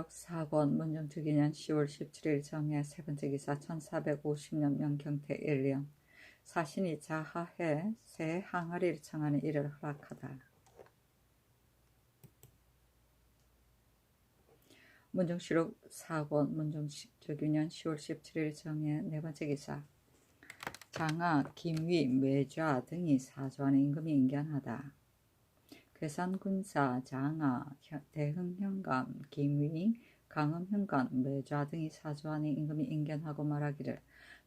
사권 문정주기년 10월 17일 정해 세 번째 기사 1450년 명경태 1년 사신이 자하해 새 항아리를 청하는 일을 허락하다. 문정시록 사권 문정주기년 10월 17일 정해 네 번째 기사 장하, 김위, 매좌 등이 사주하는 임금이 인견하다. 괴산군사, 장하, 대흥현감, 김위, 강음현감, 매좌 등이 사주하는 임금이 인견하고 말하기를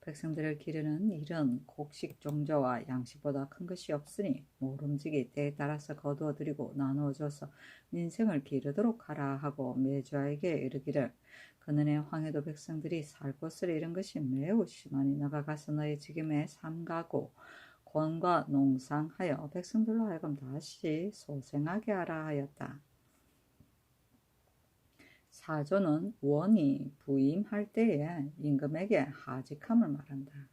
백성들을 기르는 일은 곡식 종조와 양식보다 큰 것이 없으니 모름지기 때에 따라서 거두어 드리고 나누어 줘서 민생을 기르도록 하라 하고 매좌에게 이르기를 그는의 황해도 백성들이 살 곳을 잃은 것이 매우 심하니 너가 가서 너의 지금에 삼가고 권과 농상하여 백성들로 하여금 다시 소생하게 하라 하였다. 사조는 원이 부임할 때에 임금에게 하직함을 말한다.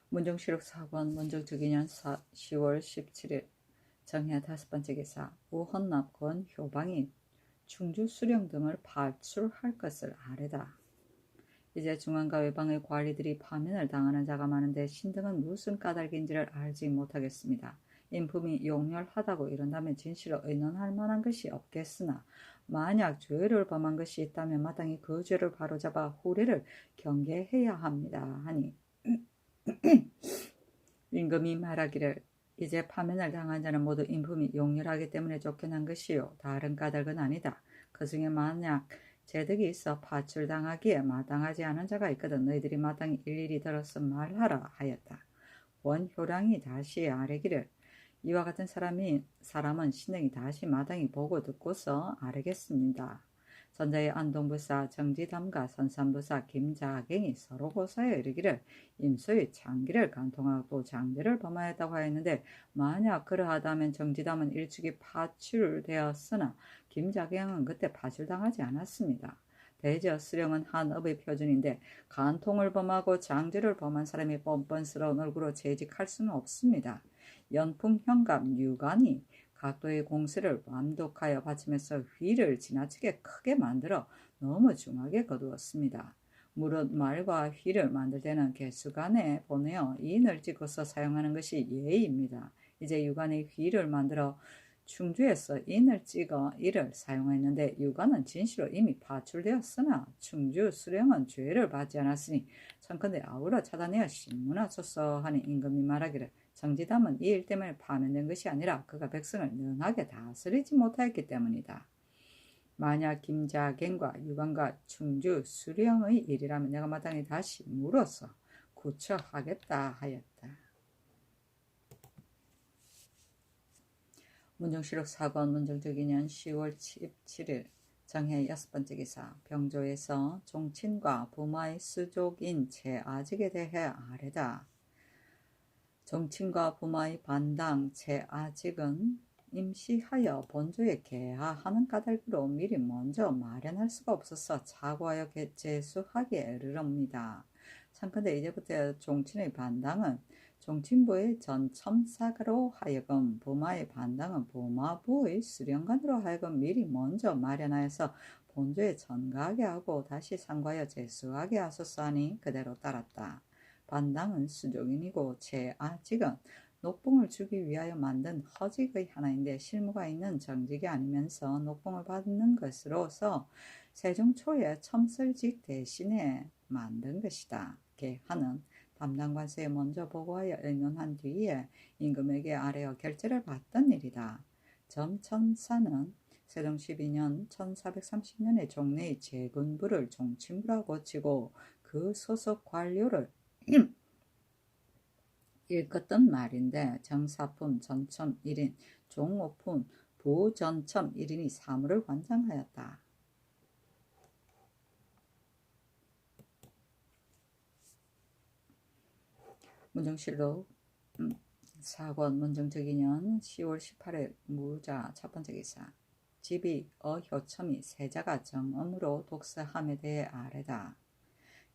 문정시록 사권 문정주기년 10월 17일 정해 다섯 번째 기사 우헌납권 효방이 충주 수령 등을 발출할 것을 아뢰다. 이제 중앙과 외방의 관리들이 파면을 당하는 자가 많은데 신등은 무슨 까닭인지를 알지 못하겠습니다. 인품이 용렬하다고 이런다면 진실로 의논할 만한 것이 없겠으나 만약 죄를 범한 것이 있다면 마땅히 그 죄를 바로잡아 후례를 경계해야 합니다 하니 임금이 말하기를 이제 파면을 당한 자는 모두 인품이 용렬하기 때문에 쫓겨난 것이요 다른 까닭은 아니다. 그 중에 만약 재득이 있어 파출당하기에 마땅하지 않은 자가 있거든 너희들이 마땅히 일일이 들어서 말하라 하였다. 원효량이 다시 아뢰기를 이와 같은 사람은 신등이 다시 마땅히 보고 듣고서 아뢰겠습니다. 전자의 안동부사 정지담과 선산부사 김자갱이 서로 고사에 이르기를 임소의 장기를 간통하고 장제를 범하였다고 하였는데 만약 그러하다면 정지담은 일찍이 파출되었으나 김자갱은 그때 파출당하지 않았습니다. 대저 수령은 한 업의 표준인데 간통을 범하고 장제를 범한 사람이 뻔뻔스러운 얼굴로 재직할 수는 없습니다. 연풍현감 유관이 각도의 공세를 완독하여 바치면서 휘를 지나치게 크게 만들어 너무 중하게 거두었습니다. 무릇 말과 휘를 만들 때는 개수간에 보내어 인을 찍어서 사용하는 것이 예의입니다. 이제 유관의 휘를 만들어 충주에서 인을 찍어 이를 사용했는데 유관은 진시로 이미 파출되었으나 충주 수령은 죄를 받지 않았으니 청컨대 아우러 차단하여 신문하소서 하니 임금이 말하기를 정지담은 이 일 때문에 파면된 것이 아니라 그가 백성을 능하게 다스리지 못하였기 때문이다. 만약 김자갱과 유관과 충주 수령의 일이라면 내가 마땅히 다시 물어서 구처하겠다 하였다. 문정시록 사권 문정주기년 10월 17일 정해 여섯 번째 기사 병조에서 종친과 부마의 수족인 제아직에 대해 아뢰다. 종친과 부마의 반당 제아직은 임시하여 본조에 개하하는 까닭으로 미리 먼저 마련할 수가 없어서 차고하여 제수하기에 이르릅니다. 참컨대 이제부터 종친의 반당은 종친부의 전첨사가로 하여금 부마의 반당은 부마부의 수령관으로 하여금 미리 먼저 마련하여서 본조에 전가하게 하고 다시 상과하여 제수하게 하소서 하니 그대로 따랐다. 반당은 수족인이고 제아직은 녹봉을 주기 위하여 만든 허직의 하나인데 실무가 있는 정직이 아니면서 녹봉을 받는 것으로서 세종 초에 첨설직 대신에 만든 것이다. 개하는 담당 관서에 먼저 보고하여 의논한 뒤에 임금에게 아뢰어 결제를 받던 일이다. 점천사는 세종 12년 1430년에 종래의 제군부를 종친부라고 고치고 그 소속 관료를 일컫던 말인데 정사품 전첨 1인 종오품 부전첨 1인이 사무를 관장하였다. 문정실록 사권 문정주기년 10월 18일 무자 첫 번째 기사 집이 어효첨이 세자가 정엄으로 독서함에 대해 아뢰다.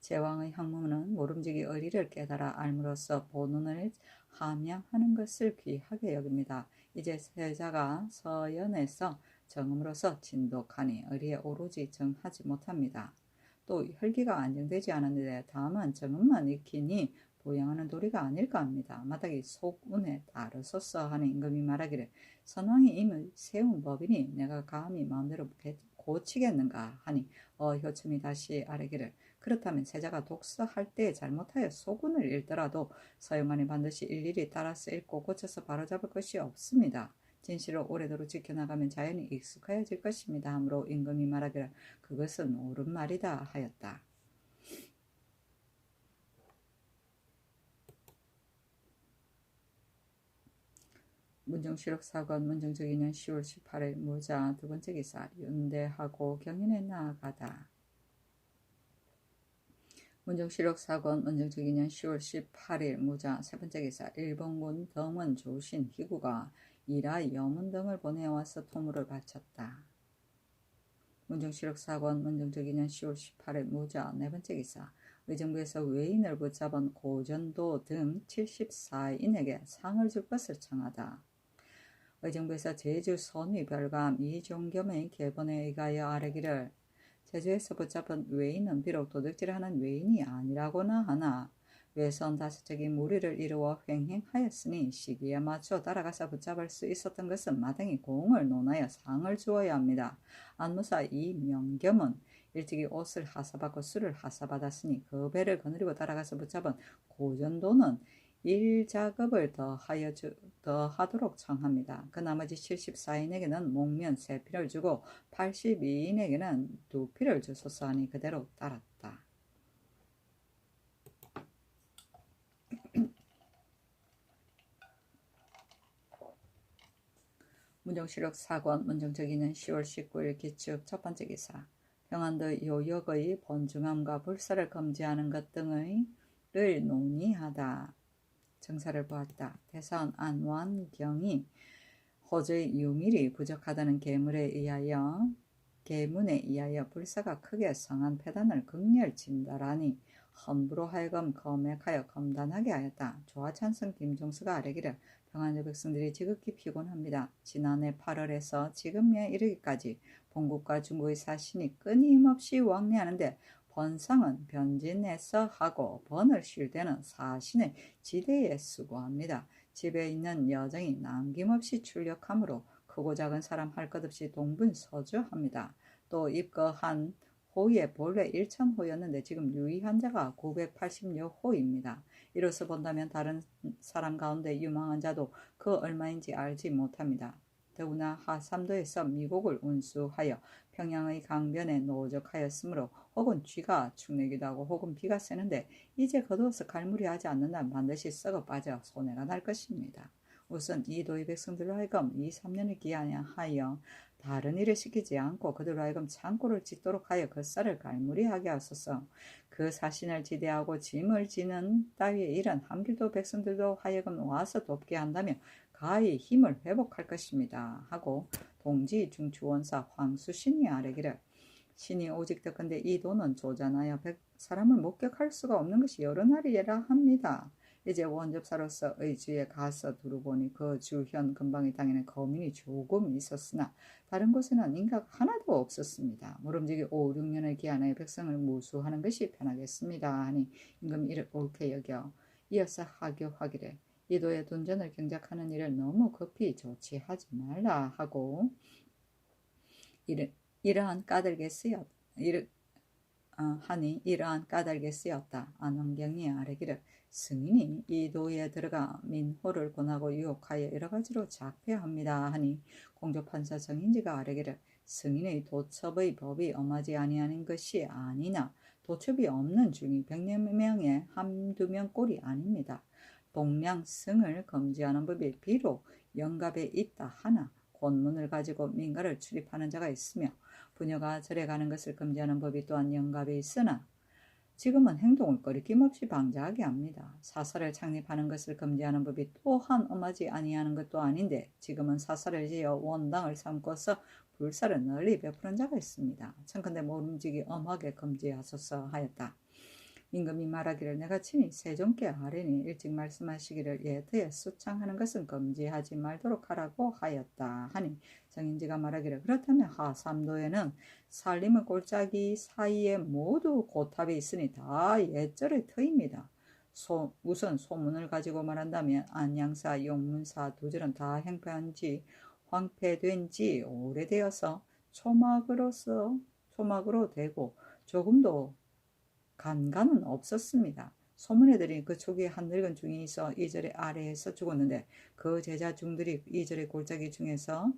제왕의 학문은 모름지기 의리를 깨달아 알므로써 본운을 함양하는 것을 귀하게 여깁니다. 이제 세자가 서연에서 정음으로서 진독하니 의리에 오로지 정하지 못합니다. 또 혈기가 안정되지 않았는데 다만 정음만 익히니 보양하는 도리가 아닐까 합니다. 마닥이 속운에 따르소서 하는 임금이 말하기를 선왕이 임을 세운 법이니 내가 감히 마음대로 고치겠는가 하니 효첨이 다시 아뢰기를 그렇다면 세자가 독서할 때 잘못하여 속운을 읽더라도 서영관이 반드시 일일이 따라서 읽고 고쳐서 바로잡을 것이 없습니다. 진실을 오래도록 지켜나가면 자연히 익숙해질 것입니다. 하므로 임금이 말하기를 그것은 옳은 말이다 하였다. 문정실록 사건 문정적 2년 10월 18일 무자 두 번째 기사 윤대하고 경인에 나아가다. 문정실록 사건 문정적 2년 10월 18일 무자 세 번째 기사 일본군 덩원 조신 희구가 이라 여문 등을 보내와서 토물을 바쳤다. 문정실록 사건 문정적 2년 10월 18일 무자 네 번째 기사 의정부에서 외인을 붙잡은 고전도 등 74인에게 상을 줄 것을 청하다. 의정부에서 제주 선위 별감 이종겸의 계본에 의하여 아뢰기를 제주에서 붙잡은 외인은 비록 도둑질하는 외인이 아니라고나 하나 외선 5척이 무리를 이루어 횡행하였으니 시기에 맞춰 따라가서 붙잡을 수 있었던 것은 마땅히 공을 논하여 상을 주어야 합니다. 안무사 이명겸은 일찍이 옷을 하사받고 술을 하사받았으니 그 배를 거느리고 따라가서 붙잡은 고전도는 일작업을 더하도록 청합니다. 그 나머지 74인에게는 목면 3피를 주고 82인에게는 2피를 주소서 하니 그대로 따랐다. 문정실록 사권 문정적 2년 10월 19일 기축 첫 번째 기사 평안도 요역의 번중함과 불사를 금지하는 것 등을 논의하다. 정사를 보았다. 대사원 안완경이 호주의 유밀이 부족하다는 계문에 의하여 불사가 크게 성한 패단을 극렬 진달하니 함부로 하여금 검액하여 검단하게 하였다. 조화찬성 김종수가 아뢰기를 평안도 백성들이 지극히 피곤합니다. 지난해 8월에서 지금에 이르기까지 본국과 중국의 사신이 끊임없이 왕래하는데 번상은 변진에서 하고 번을 쉴 때는 사신의 지대에 수고합니다. 집에 있는 여정이 남김없이 출력하므로 크고 작은 사람 할 것 없이 동분서주합니다. 또 입거한 호의 본래 1,000호였는데 지금 유의한 자가 980여 호입니다. 이로써 본다면 다른 사람 가운데 유망한 자도 그 얼마인지 알지 못합니다. 더구나 하삼도에서 미국을 운수하여 평양의 강변에 노적하였으므로 혹은 쥐가 축내기도 하고 혹은 비가 새는데 이제 거두어서 갈무리하지 않는다면 반드시 썩어 빠져 손해가 날 것입니다. 우선 이 도의 백성들로 하여금 2-3년을 기한하여 다른 일을 시키지 않고 그들로 하여금 창고를 짓도록 하여 그 쌀을 갈무리하게 하소서. 그 사신을 지대하고 짐을 지는 따위의 일은 함길도 백성들도 하여금 와서 돕게 한다면 가히 힘을 회복할 것입니다. 하고 동지 중추원사 황수신이 아뢰기를 신이 오직 듣건대 이 도는 조잔하여 사람을 목격할 수가 없는 것이 여러 날이라 합니다. 이제 원접사로서 의주에 가서 두루보니 그 주현 근방의 땅에는 거민이 조금 있었으나 다른 곳에는 인가가 하나도 없었습니다. 모름지기 5-6년을 기한하여 백성을 무수하는 것이 편하겠습니다. 하니 임금이 이를 옳게 여겨 이어서 하교하기를 이도의 돈전을 경작하는 일을 너무 급히 조치하지 말라 하고 이러한 까닭에 쓰였다. 안원경이 아뢰기를 승인이 이 도에 들어가 민호를 권하고 유혹하여 여러가지로 작폐합니다. 하니 공조판사 정인지가 아뢰기를 승인의 도첩의 법이 엄하지 아니하는 것이 아니나 도첩이 없는 중이 100명에 한두 명 꼴이 아닙니다. 동량승을 금지하는 법이 비록 영갑에 있다 하나 권문을 가지고 민가를 출입하는 자가 있으며 부녀가 절에 가는 것을 금지하는 법이 또한 영갑에 있으나 지금은 행동을 거리낌없이 방자하게 합니다. 사설을 창립하는 것을 금지하는 법이 또한 엄하지 아니하는 것도 아닌데 지금은 사설을 지어 원당을 삼고서 불사를 널리 베푸는 자가 있습니다. 청컨대 모름지기 엄하게 금지하소서 하였다. 임금이 말하기를 내가 친히 세종께 아뢰니 일찍 말씀하시기를 예터에 수창하는 것은 금지하지 말도록 하라고 하였다 하니 정인지가 말하기를 그렇다면 하삼도에는 살림의 골짜기 사이에 모두 고탑이 있으니 다 옛절의 터입니다. 우선 소문을 가지고 말한다면 안양사, 용문사 두 절은 다 황폐된 지 오래되어서 초막으로 되고 조금도 간간은 없었습니다. 소문에 들으니 그 초기에 한 늙은 중이 있어 이 절의 아래에서 죽었는데 그 제자 중들이 이 절의 골짜기 중에서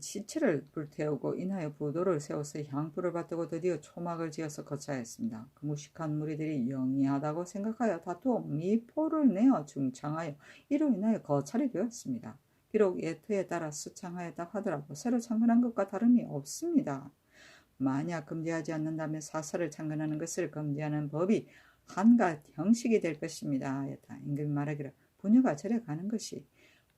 시체를 불태우고 인하여 부도를 세워서 향불을 받들고 드디어 초막을 지어서 거처하였습니다. 그 무식한 무리들이 영리하다고 생각하여 다투어 미포를 내어 중창하여 이로 인하여 거찰이 되었습니다. 비록 예토에 따라 수창하였다 하더라도 새로 창건한 것과 다름이 없습니다. 만약 금지하지 않는다면 사설을 창건하는 것을 금지하는 법이 한갓 형식이 될 것입니다. 하였다. 임금이 말하기를 부녀가 절에 가는 것이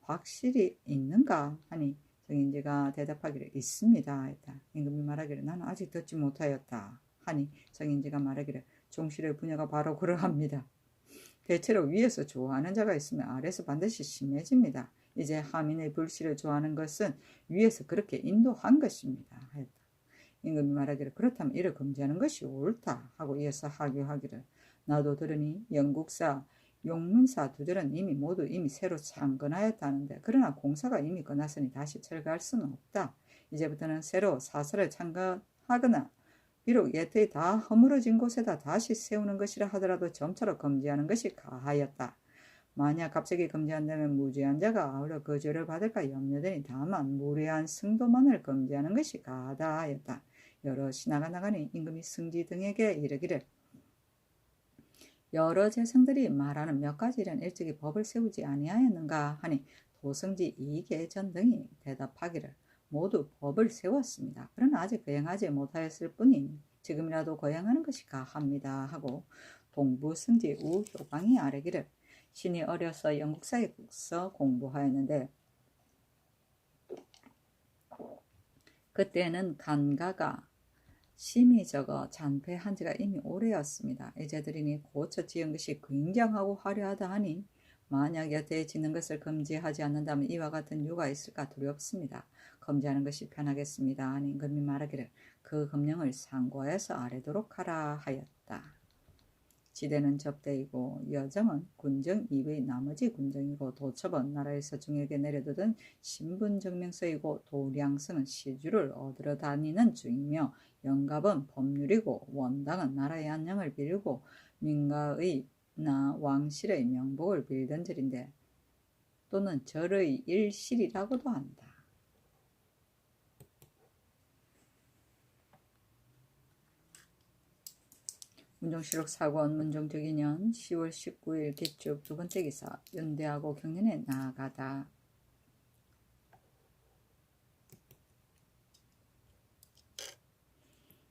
확실히 있는가 하니 정인지가 대답하기를 있습니다. 했다. 임금이 말하기를 나는 아직 듣지 못하였다. 하니 정인지가 말하기를 종실의 부녀가 바로 그러합니다. 대체로 위에서 좋아하는 자가 있으면 아래에서 반드시 심해집니다. 이제 하민의 불씨를 좋아하는 것은 위에서 그렇게 인도한 것입니다. 하였다. 임금이 말하기를 그렇다면 이를 금지하는 것이 옳다 하고 이어서 하교하기를 나도 들으니 영국사 용문사 두 절은 모두 새로 창건하였다는데 그러나 공사가 이미 끝났으니 다시 철거할 수는 없다. 이제부터는 새로 사설을 창건하거나 비록 예터에 다 허물어진 곳에다 다시 세우는 것이라 하더라도 점차로 금지하는 것이 가하였다. 만약 갑자기 금지한다면 무죄한 자가 아울러 그 죄를 받을까 염려되니 다만 무례한 승도만을 금지하는 것이 가하다 하였다. 여러 신하가 나가니 임금이 승지 등에게 이르기를 여러 재상들이 말하는 몇 가지 일은 일찍이 법을 세우지 아니하였는가 하니 도승지 이계전 등이 대답하기를 모두 법을 세웠습니다. 그러나 아직 거행하지 못하였을 뿐이니 지금이라도 거행하는 것이 가합니다 하고 동부승지 우효광이 아뢰기를 신이 어려서 영국사에서 공부하였는데 그때는 간가가 심히 적어 잔패한 지가 이미 오래였습니다. 이제들이니 고쳐 지은 것이 굉장하고 화려하다 하니 만약 여태에 짓는 것을 금지하지 않는다면 이와 같은 유가 있을까 두렵습니다. 금지하는 것이 편하겠습니다. 하니 임금이 말하기를 그 금령을 상고하여서 아뢰도록 하라 하였다. 지대는 접대이고 여정은 군정 이외의 나머지 군정이고 도첩은 나라에서 중에게 내려두던 신분증명서이고 도량성은 시주를 얻으러 다니는 중이며 영갑은 법률이고 원당은 나라의 안녕을 빌고 민가의나 왕실의 명복을 빌던 절인데 또는 절의 일실이라고도 한다. 문종실록 사권 문종적이년 10월 19일 기축 두 번째 기사 연대하고 경연에 나아가다.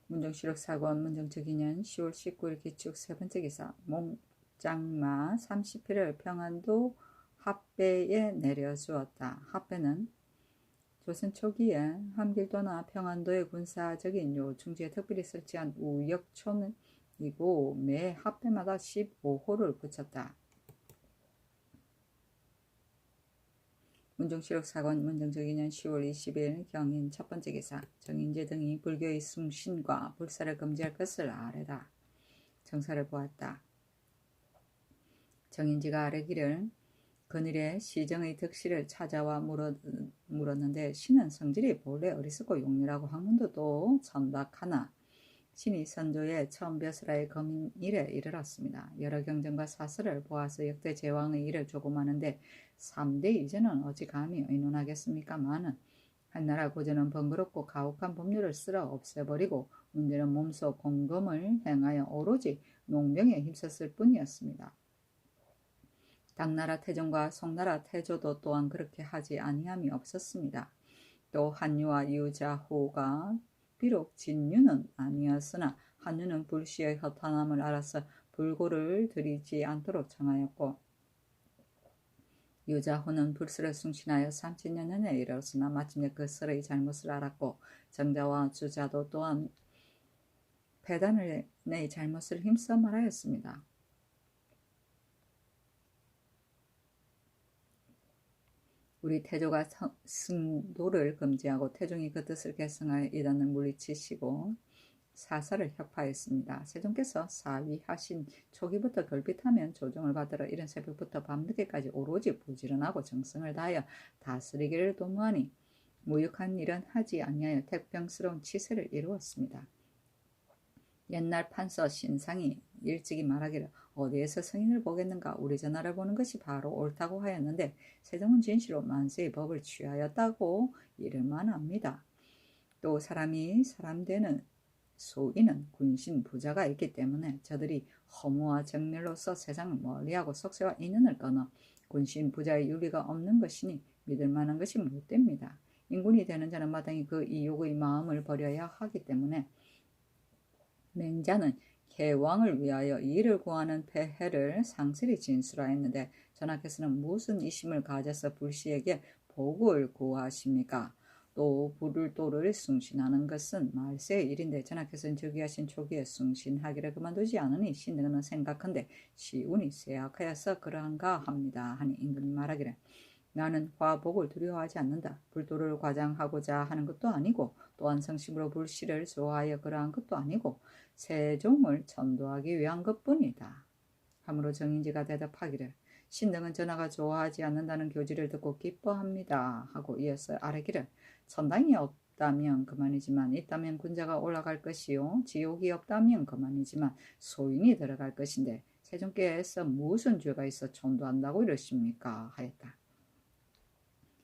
문종실록 사권 문종적이년 10월 19일 기축 세 번째 기사 목장마 30필을 평안도 합배에 내려주었다. 합배는 조선 초기에 함길도나 평안도의 군사적인 요충지에 특별히 설치한 우역촌은 이고 매 합배마다 15호를 붙였다. 문종실록 사권 문종적이년 10월 20일 경인 첫 번째 기사 정인재 등이 불교의 숭신과 불사를 금지할 것을 아뢰다. 정사를 보았다. 정인지가 아뢰기를 그늘에 시정의 득실을 찾아와 물었는데 신은 성질이 본래 어리석고 용렬하고 학문도도 천박하나 신이 선조의 처음 벼슬아의 검인 일에 이르렀습니다. 여러 경전과 사설을 보아서 역대 제왕의 일을 조금 하는데 3대 이전은 어찌 감히 의논하겠습니까마는 한나라 고전은 번거롭고 가혹한 법률을 쓸어 없애버리고 문제는 몸소 공검을 행하여 오로지 농병에 힘썼을 뿐이었습니다. 당나라 태종과 송나라 태조도 또한 그렇게 하지 아니함이 없었습니다. 또 한유와 유자호가 비록 진유는 아니었으나 한유는 불씨의 허탄함을 알아서 불고를 들이지 않도록 청하였고 유자호는 불설을 숭신하여 30년에 이르렀으나 마침내 그 설의 잘못을 알았고 정자와 주자도 또한 패단의 잘못을 힘써 말하였습니다. 우리 태조가 승도를 금지하고 태종이 그 뜻을 계승하여 이단을 물리치시고 사사를 혁파했습니다. 세종께서 사위하신 초기부터 결핍하면 조정을 받으러 이른 새벽부터 밤늦게까지 오로지 부지런하고 정성을 다하여 다스리기를 도모하니 무익한 일은 하지 아니하여 택병스러운 치세를 이루었습니다. 옛날 판서 신상이 일찍이 말하기를 어디에서 승인을 보겠는가 우리 전하를 보는 것이 바로 옳다고 하였는데 세종은 진실로 만세의 법을 취하였다고 이를만 합니다. 또 사람이 사람 되는 소인은 군신 부자가 있기 때문에 저들이 허무와 정멸로서 세상을 멀리하고 속세와 인연을 끊어 군신 부자의 유리가 없는 것이니 믿을 만한 것이 못됩니다. 인군이 되는 자는 마땅히 그 이욕의 마음을 버려야 하기 때문에 맹자는 개왕을 위하여 이를 구하는 폐해를 상세히 진술하였는데 전하께서는 무슨 이심을 가져서 불시에게 복을 구하십니까? 또 불을도를 숭신하는 것은 말세의 일인데 전하께서는 즉위하신 초기에 숭신하기를 그만두지 않으니 신등은 생각한데 시운이 쇠약하여서 그러한가 합니다. 하니 임금이 말하기를 나는 화복을 두려워하지 않는다. 불도를 과장하고자 하는 것도 아니고 또한 성심으로 불씨를 좋아하여 그러한 것도 아니고 세종을 천도하기 위한 것뿐이다. 함으로 정인지가 대답하기를 신등은 전하가 좋아하지 않는다는 교지를 듣고 기뻐합니다. 하고 이어서 아뢰기를 천당이 없다면 그만이지만 있다면 군자가 올라갈 것이요 지옥이 없다면 그만이지만 소인이 들어갈 것인데 세종께서 무슨 죄가 있어 천도한다고 이러십니까? 하였다.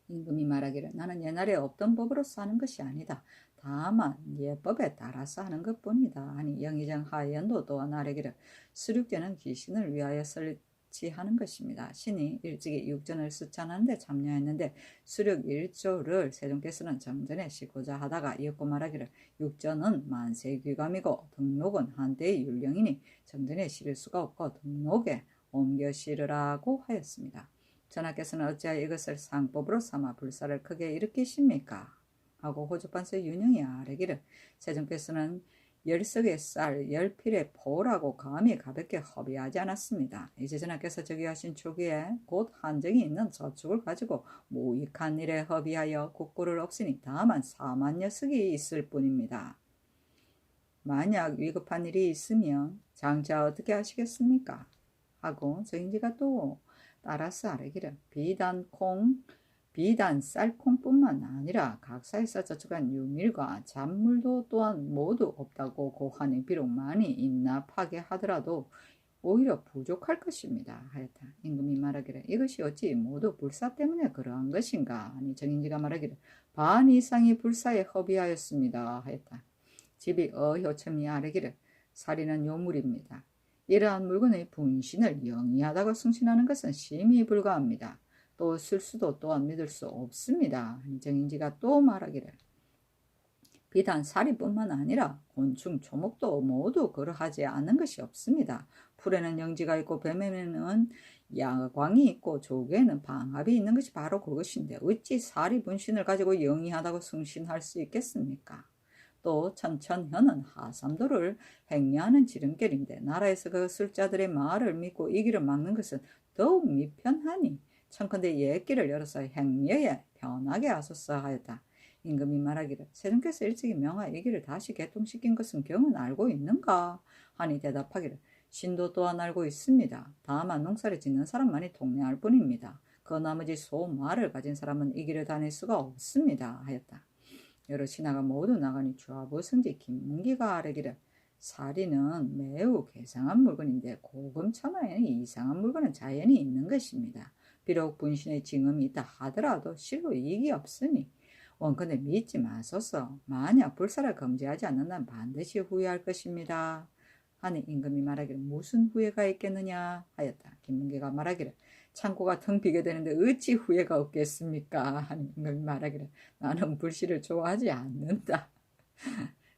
임금이 말하기를 나는 옛날에 없던 법으로 사는 것이 아니다. 다만 예법에 따라서 하는 것뿐이다. 하니 영의정 하연도 또한 아뢰기를 수륙제는 귀신을 위하여 설치하는 것입니다. 신이 일찍이 육전을 수찬하는데 참여했는데 수륙 1조를 세종께서는 정전에 싣고자 하다가 이었고 말하기를 육전은 만세의 귀감이고 등록은 한때의 율령이니 정전에 실을 수가 없고 등록에 옮겨 실으라고 하였습니다. 전하께서는 어찌하여 이것을 상법으로 삼아 불사를 크게 일으키십니까? 하고 호주판서 윤영이 아뢰기를 세종께서는 10석의 쌀 10필의 포라고 감히 가볍게 허비하지 않았습니다. 이제 전하께서 즉위하신 초기에 곧 한정이 있는 저축을 가지고 무익한 일에 허비하여 국고를 없으니 다만 4만여 석이 있을 뿐입니다. 만약 위급한 일이 있으면 장차 어떻게 하시겠습니까? 하고 정인지가 또 따라서 아뢰기를 비단 쌀콩뿐만 아니라 각사에서 저축한 유밀과 잔물도 또한 모두 없다고 고하니 비록 많이 인납하게 하더라도 오히려 부족할 것입니다. 하였다. 임금이 말하기를 이것이 어찌 모두 불사 때문에 그러한 것인가? 아니 정인지가 말하기를 반 이상이 불사에 허비하였습니다. 하였다. 집이 효첨이 아뢰기를 살인은 요물입니다. 이러한 물건의 분신을 영리하다고 승신하는 것은 심히 불가합니다. 또 술수도 또한 믿을 수 없습니다. 정인지가 또 말하기를 비단 사리뿐만 아니라 곤충, 초목도 모두 그러하지 않은 것이 없습니다. 풀에는 영지가 있고 뱀에는 야광이 있고 조개에는 방압이 있는 것이 바로 그것인데 어찌 사리 분신을 가지고 영리하다고 승신할 수 있겠습니까? 또 천천현은 하삼도를 행려하는 지름길인데 나라에서 그 술자들의 말을 믿고 이 길을 막는 것은 더욱 미편하니 청컨대 옛길을 열어서 행려에 편하게 하소서 하였다. 임금이 말하기를 세종께서 일찍이 명하 이 길을 다시 개통시킨 것은 경은 알고 있는가? 하니 대답하기를 신도 또한 알고 있습니다. 다만 농사를 짓는 사람만이 통례할 뿐입니다. 그 나머지 소 말을 가진 사람은 이 길을 다닐 수가 없습니다. 하였다. 여러 신하가 모두 나가니 좌부승지 김문기가 아뢰기를 사리는 매우 괴상한 물건인데 고금천하에는 이상한 물건은 자연히 있는 것입니다. 비록 분신의 징음이 있다 하더라도 실로 이익이 없으니 원컨대 믿지 마소서. 만약 불사를 금지하지 않는다면 반드시 후회할 것입니다. 하니 임금이 말하기를 무슨 후회가 있겠느냐 하였다. 김문기가 말하기를 창고가 텅 비게 되는데 어찌 후회가 없겠습니까? 하니 임금이 말하기를 나는 불씨를 좋아하지 않는다.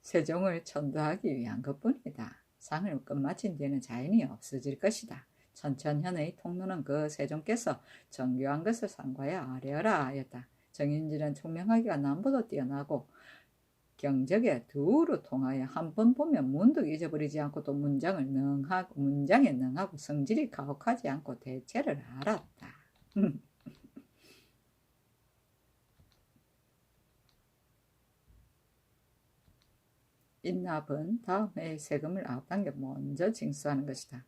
세종을 천도하기 위한 것뿐이다. 상을 끝마친 뒤에는 자연히 없어질 것이다. 천천현의 통로는 그 세종께서 정교한 것을 상과에 아뢰어라 하였다. 정인지는 총명하기가 남보다 뛰어나고 경적에 두루 통하여 한 번 보면 문득 잊어버리지 않고 또 문장에 능하고 성질이 가혹하지 않고 대체를 알았다. 인납은 다음 해의 세금을 앞당겨 먼저 징수하는 것이다.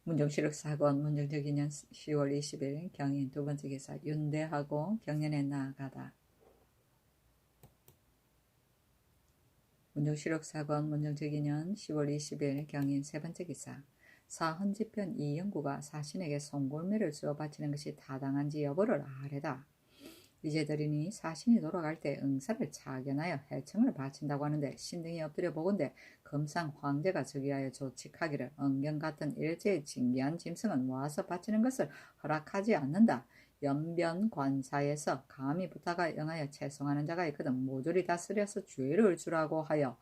문정시력 사건 문정적 인연 10월 20일 경인 두 번째 기사 윤대하고 경연에 나아가다. 문정시력 사건 문정적 인연 10월 20일 경인 세 번째 기사 사헌지편 이영구가 사신에게 송골매를 주어 바치는 것이 타당한지 여부를 아뢰다. 이제 들으니 사신이 돌아갈 때 응사를 차견하여 해청을 바친다고 하는데 신등이 엎드려 보건대 금상 황제가 즉위하여 조칙하기를 은경 같은 일제의 징계한 짐승은 와서 바치는 것을 허락하지 않는다. 연변 관사에서 감히 부탁하 응하여 채송하는 자가 있거든 모조리 다 쓰려서 죄를 주라고 하여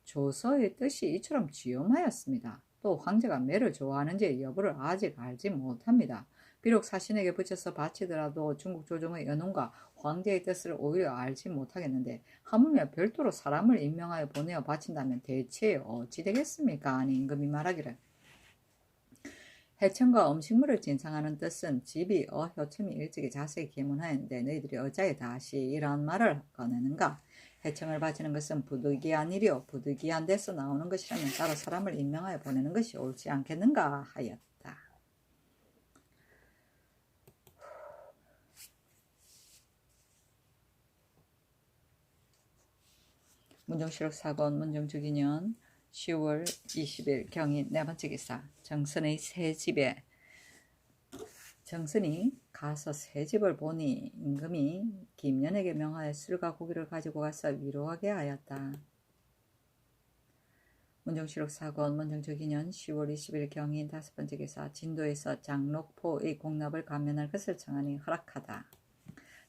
조서의 뜻이 이처럼 지엄하였습니다. 또 황제가 매를 좋아하는지 여부를 아직 알지 못합니다. 비록 사신에게 붙여서 바치더라도 중국 조정의 연운과 황제의 뜻을 오히려 알지 못하겠는데 하물며 별도로 사람을 임명하여 보내어 바친다면 대체 어찌 되겠습니까? 아니 임금이 말하기를 해청과 음식물을 진상하는 뜻은 집이 효침이 일찍이 자세히 계문하였는데 너희들이 어찌하여 다시 이러한 말을 꺼내는가? 해청을 바치는 것은 부득이한 일이요 부득이한 데서 나오는 것이라면 따로 사람을 임명하여 보내는 것이 옳지 않겠는가 하였다. 문정시록 사건 문정주기년 10월 20일 경인 네 번째 기사 정선의 새 집에 정선이 가서 새 집을 보니 임금이 김연에게 명하여 술과 고기를 가지고 가서 위로하게 하였다. 문정시록 사건 문정주기년 10월 20일 경인 다섯 번째 기사 진도에서 장록포의 공납을 감면할 것을 청하니 허락하다.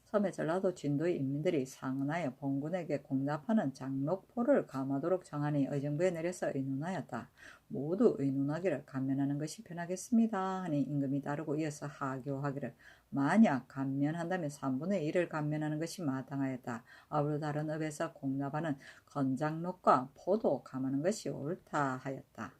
섬의 전라도 진도의 인민들이 상언하여 봉군에게 공납하는 장록포를 감하도록 청하니 의정부에 내려서 의논하였다. 모두 의논하기를 감면하는 것이 편하겠습니다 하니 임금이 따르고 이어서 하교하기를 만약 감면한다면 3분의 1을 감면하는 것이 마땅하였다. 아울러 다른 업에서 공납하는 건장록과 포도 감하는 것이 옳다 하였다.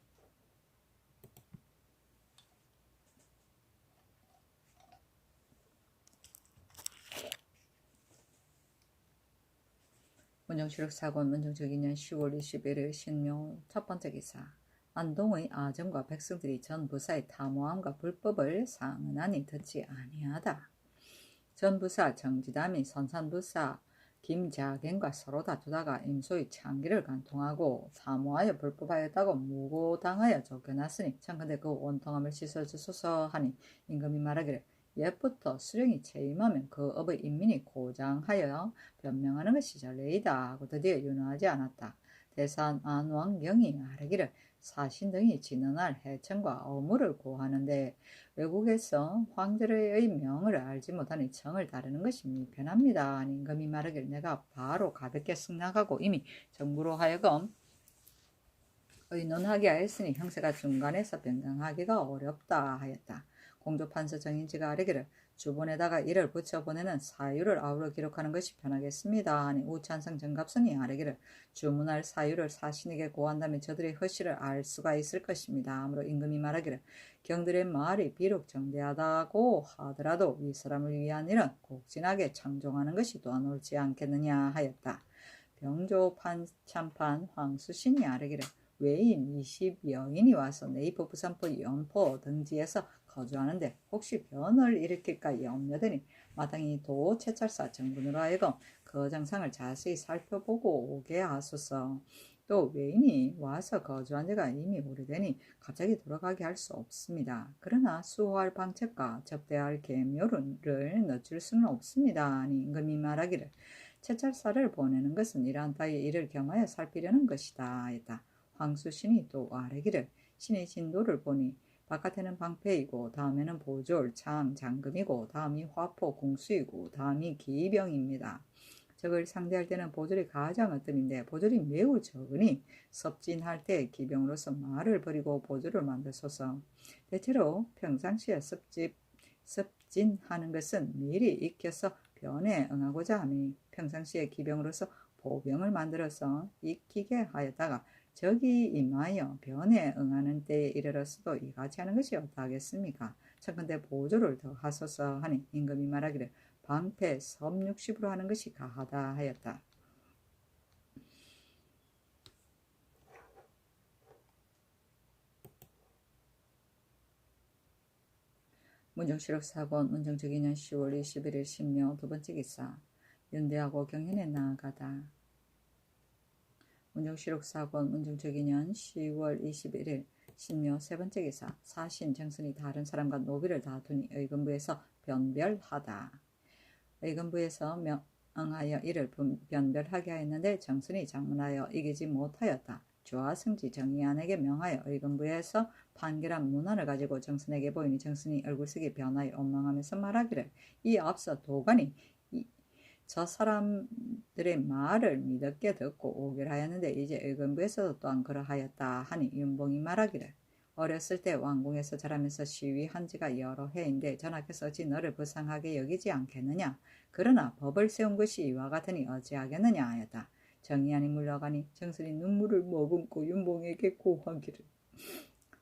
문정시록 사건 문정적인년 10월 21일 신묘 첫 번째 기사 안동의 아정과 백성들이 전 부사의 탐호함과 불법을 상언하니 듣지 아니하다. 전 부사 정지담이 선산부사 김자갱과 서로 다투다가 임소의 창기를 간통하고 사모하여 불법하였다고 무고당하여 쫓겨났으니 청컨대 그 원통함을 씻어주소서 하니 임금이 말하기를 옛부터 수령이 채임하면 그 업의 인민이 고장하여 변명하는 것이 전례이다 하고 드디어 윤호하지 않았다. 대산 안왕경이 아뢰기를 사신 등이 진언할 해청과 어무를 고하는데 외국에서 황제의 명을 알지 못하니 청을 따르는 것이 미편합니다. 임금이 말하기를 내가 바로 가볍게 승낙하고 이미 정부로 하여금 의논하게 하였으니 형세가 중간에서 변경하기가 어렵다 하였다. 공조판서 정인지가 아뢰기를 주본에다가 이를 붙여보내는 사유를 아우러 기록하는 것이 편하겠습니다 하니 우찬성 정갑선이 아뢰기를 주문할 사유를 사신에게 고한다면 저들의 허실을 알 수가 있을 것입니다. 아무로 임금이 말하기를 경들의 말이 비록 정대하다고 하더라도 이 사람을 위한 일은 곡진하게 창종하는 것이 또한 옳지 않겠느냐 하였다. 병조판참판 황수신이 아뢰기를 외인 20여인이 와서 네이버 부산포 연포 등지에서 거주하는데 혹시 변을 일으킬까 염려되니 마땅히 도 채찰사 정군으로 하여금 그 정상을 자세히 살펴보고 오게 하소서. 또 외인이 와서 거주한 지가 이미 오래되니 갑자기 돌아가게 할 수 없습니다. 그러나 수호할 방책과 접대할 계묘를 늦출 수는 없습니다. 아니 임금이 말하기를 채찰사를 보내는 것은 이러한 따위의 일을 겸하여 살피려는 것이다 했다. 황수신이 또 아뢰기를 신의 진도를 보니 바깥에는 방패이고 다음에는 보졸, 창, 장금이고 다음이 화포, 공수이고 다음이 기병입니다. 적을 상대할 때는 보졸이 가장 어뜸인데 보졸이 매우 적으니 섭진할 때 기병으로서 말을 버리고 보졸을 만들소서. 대체로 평상시에 섭진하는 것은 미리 익혀서 변에 응하고자 하니 평상시에 기병으로서 보병을 만들어서 익히게 하였다가 적이 임하여 변에 응하는 때에 이르러서도 이같이 하는 것이 어떠하겠습니까? 청컨대 보조를 더 하소서 하니 임금이 말하기를 방패 섭육십으로 하는 것이 가하다 하였다. 문정실록 사권 문정적 2년 10월 21일 신묘 두번째 기사 연대하고 경연에 나아가다. 문정실록 사권 문정적 2년 10월 21일 신묘 세번째 기사 사신 정선이 다른 사람과 노비를 다투니 의금부에서 변별하다. 의금부에서 명하여 이를 변별하게 하였는데 정선이 장문하여 이기지 못하였다. 주하 승지 정의안에게 명하여 의금부에서 판결한 문안을 가지고 정선에게 보이니 정선이 얼굴색이 변하여 원망하면서 말하기를 이 앞서 도관이 저 사람들의 말을 믿었게 듣고 오기를 하였는데 이제 의금부에서도 또한 그러하였다 하니 윤봉이 말하기를 어렸을 때 왕궁에서 자라면서 시위한 지가 여러 해인데 전하께서 어찌 너를 불쌍하게 여기지 않겠느냐. 그러나 법을 세운 것이 이와 같으니 어찌하겠느냐 하였다. 정의안이 물러가니 정선이 눈물을 머금고 윤봉에게 고하기를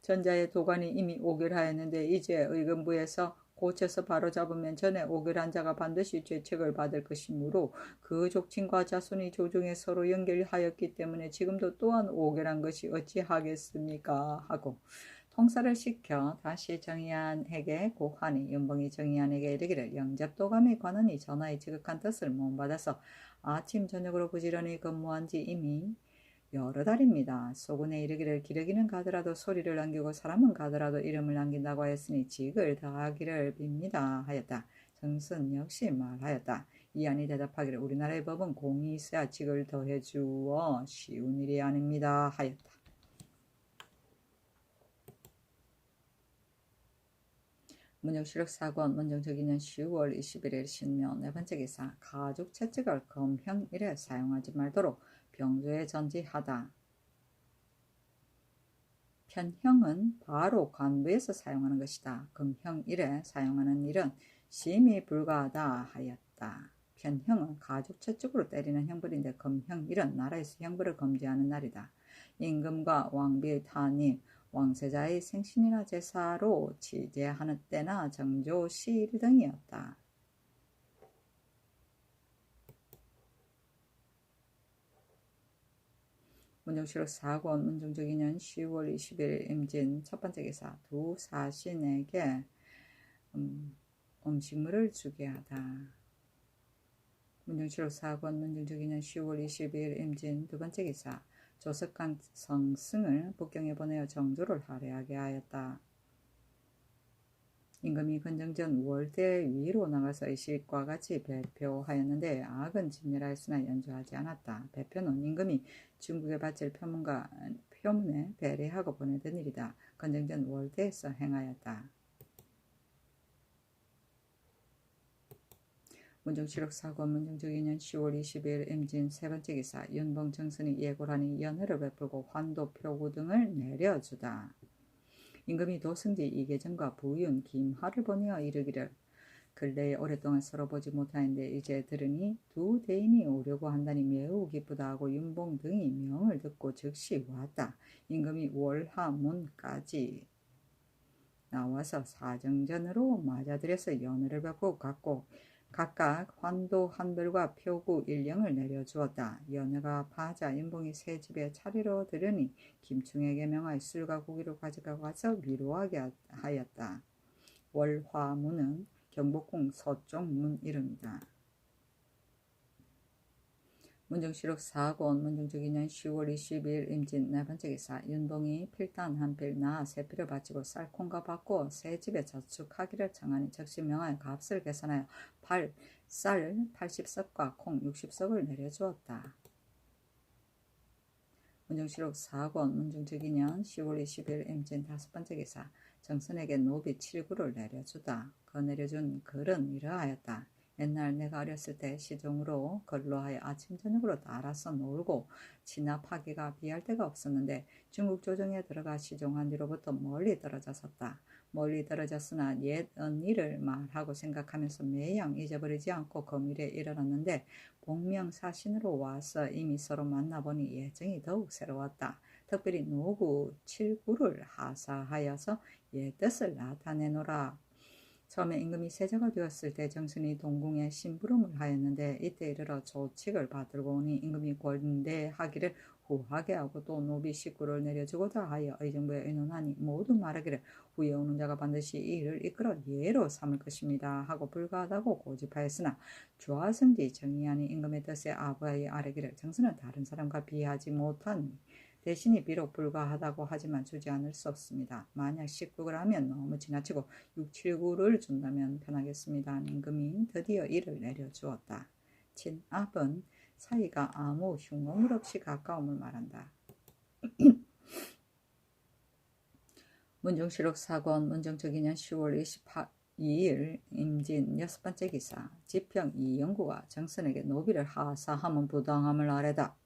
전자의 도관이 이미 오결하였는데 이제 의금부에서 고쳐서 바로잡으면 전에 오결한 자가 반드시 죄책을 받을 것이므로 그 족친과 자손이 조중에 서로 연결하였기 때문에 지금도 또한 오결한 것이 어찌하겠습니까 하고 통사를 시켜 다시 정의안에게 고하니 윤봉이 정의안에게 이르기를 영접도감에 관하니 전하의 지극한 뜻을 못 받아서 아침 저녁으로 부지런히 근무한 지 이미 여러 달입니다. 소군에 이르기를 기러기는 가더라도 소리를 남기고 사람은 가더라도 이름을 남긴다고 하였으니 직을 더하기를 빕니다 하였다. 정선 역시 말하였다. 이안이 대답하기를 우리나라의 법은 공이 있어야 직을 더해주어 쉬운 일이 아닙니다 하였다. 문정실록 사권 문정적 2년 10월 21일 신묘 네번째 기사 가죽 채찍을 검형일에 사용하지 말도록 병조에 전지하다. 편형은 바로 관부에서 사용하는 것이다. 금형일에 사용하는 일은 심히 불가하다 하였다. 편형은 가죽 채찍으로 때리는 형벌인데 금형일은 나라에서 형벌을 금지하는 날이다. 임금과 왕비의 탄임, 왕세자의 생신이나 제사로 지제하는 때나 정조 시일 등이었다. 문정실록 사권 문정적 2년 10월 20일 임진 첫번째 기사 두 사신에게 음식물을 주게 하다. 문정실록 사권 문정적 2년 10월 20일 임진 두번째 기사 조석한 성승을 북경에 보내어 정조를 할애하게 하였다. 임금이 건정전 월대 위로 나가서 의식과 같이 배표하였는데 악은 진멸하였으나 연주하지 않았다. 배표는 임금이 중국에 바칠 표문에 배례하고 보내던 일이다. 건정전 월대에서 행하였다. 문정실록 사권 문정적 2년 10월 20일 임진 세번째 기사 윤봉 정선이 예고라니 연회를 베풀고 환도 표구 등을 내려주다. 임금이 도승지 이계정과 부윤 김하를 보내어 이르기를 근래에 오랫동안 서로 보지 못하는데 이제 들으니 두 대인이 오려고 한다니 매우 기쁘다 하고 윤봉 등이 명을 듣고 즉시 왔다. 임금이 월하문까지 나와서 사정전으로 맞아들여서 연회를 베푸고 각각 환도 한벌과 표구 일령을 내려주었다. 연회가 파자 윤봉이 새 집에 차리러 들으니 김충에게 명하여 술과 고기를 가져가 와서 위로하게 하였다. 월화문은 경복궁 서쪽문 이름이다. 문정실록 사권 문정적 2년 10월 20일 임진 네번째 기사 윤봉이 필단 한 필 나 세 필을 바치고 쌀콩과 바꾸어 새 집에 저축하기를 청하니 적시 명하여 값을 계산하여 쌀 80석과 콩 60석을 내려주었다. 문정실록 사권 문정적 2년 10월 20일 임진 다섯번째 기사 정선에게 노비 7구를 내려주다. 그 내려준 글은 이러하였다. 옛날 내가 어렸을 때 시종으로 근로하여 아침 저녁으로 따라서 놀고 진압하기가 비할 데가 없었는데 중국 조정에 들어가 시종한 뒤로부터 멀리 떨어져 섰다. 멀리 떨어졌으나 옛 언니를 말하고 생각하면서 매양 잊어버리지 않고 거밀에 이르렀는데 복명사신으로 와서 이미 서로 만나보니 예정이 더욱 새로웠다. 특별히 노구 7구를 하사하여서 옛 뜻을 나타내노라. 처음에 임금이 세자가 되었을 때 정순이 동궁에 심부름을 하였는데 이때 이르러 조칙을 받들고 오니 임금이 권대하기를 후하게 하고 또 노비 식구를 내려주고자 하여 의정부에 의논하니 모두 말하기를 후에 오는 자가 반드시 이 일을 이끌어 예로 삼을 것입니다 하고 불가하다고 고집하였으나 조하성지 정의하니 임금의 뜻에 아부하여 아뢰기를 정순은 다른 사람과 비하지 못하니 대신이 비록 불가하다고 하지만 주지 않을 수 없습니다. 만약 19를 하면 너무 지나치고 6, 7구를 준다면 편하겠습니다. 임금이 드디어 이를 내려주었다. 친압은 사이가 아무 흉오물 없이 가까움을 말한다. 문중실록 사권 문정적이년 10월 22일 임진 6번째 기사 지평 이영구가 정선에게 노비를 하사함은 부당함을 아뢰다.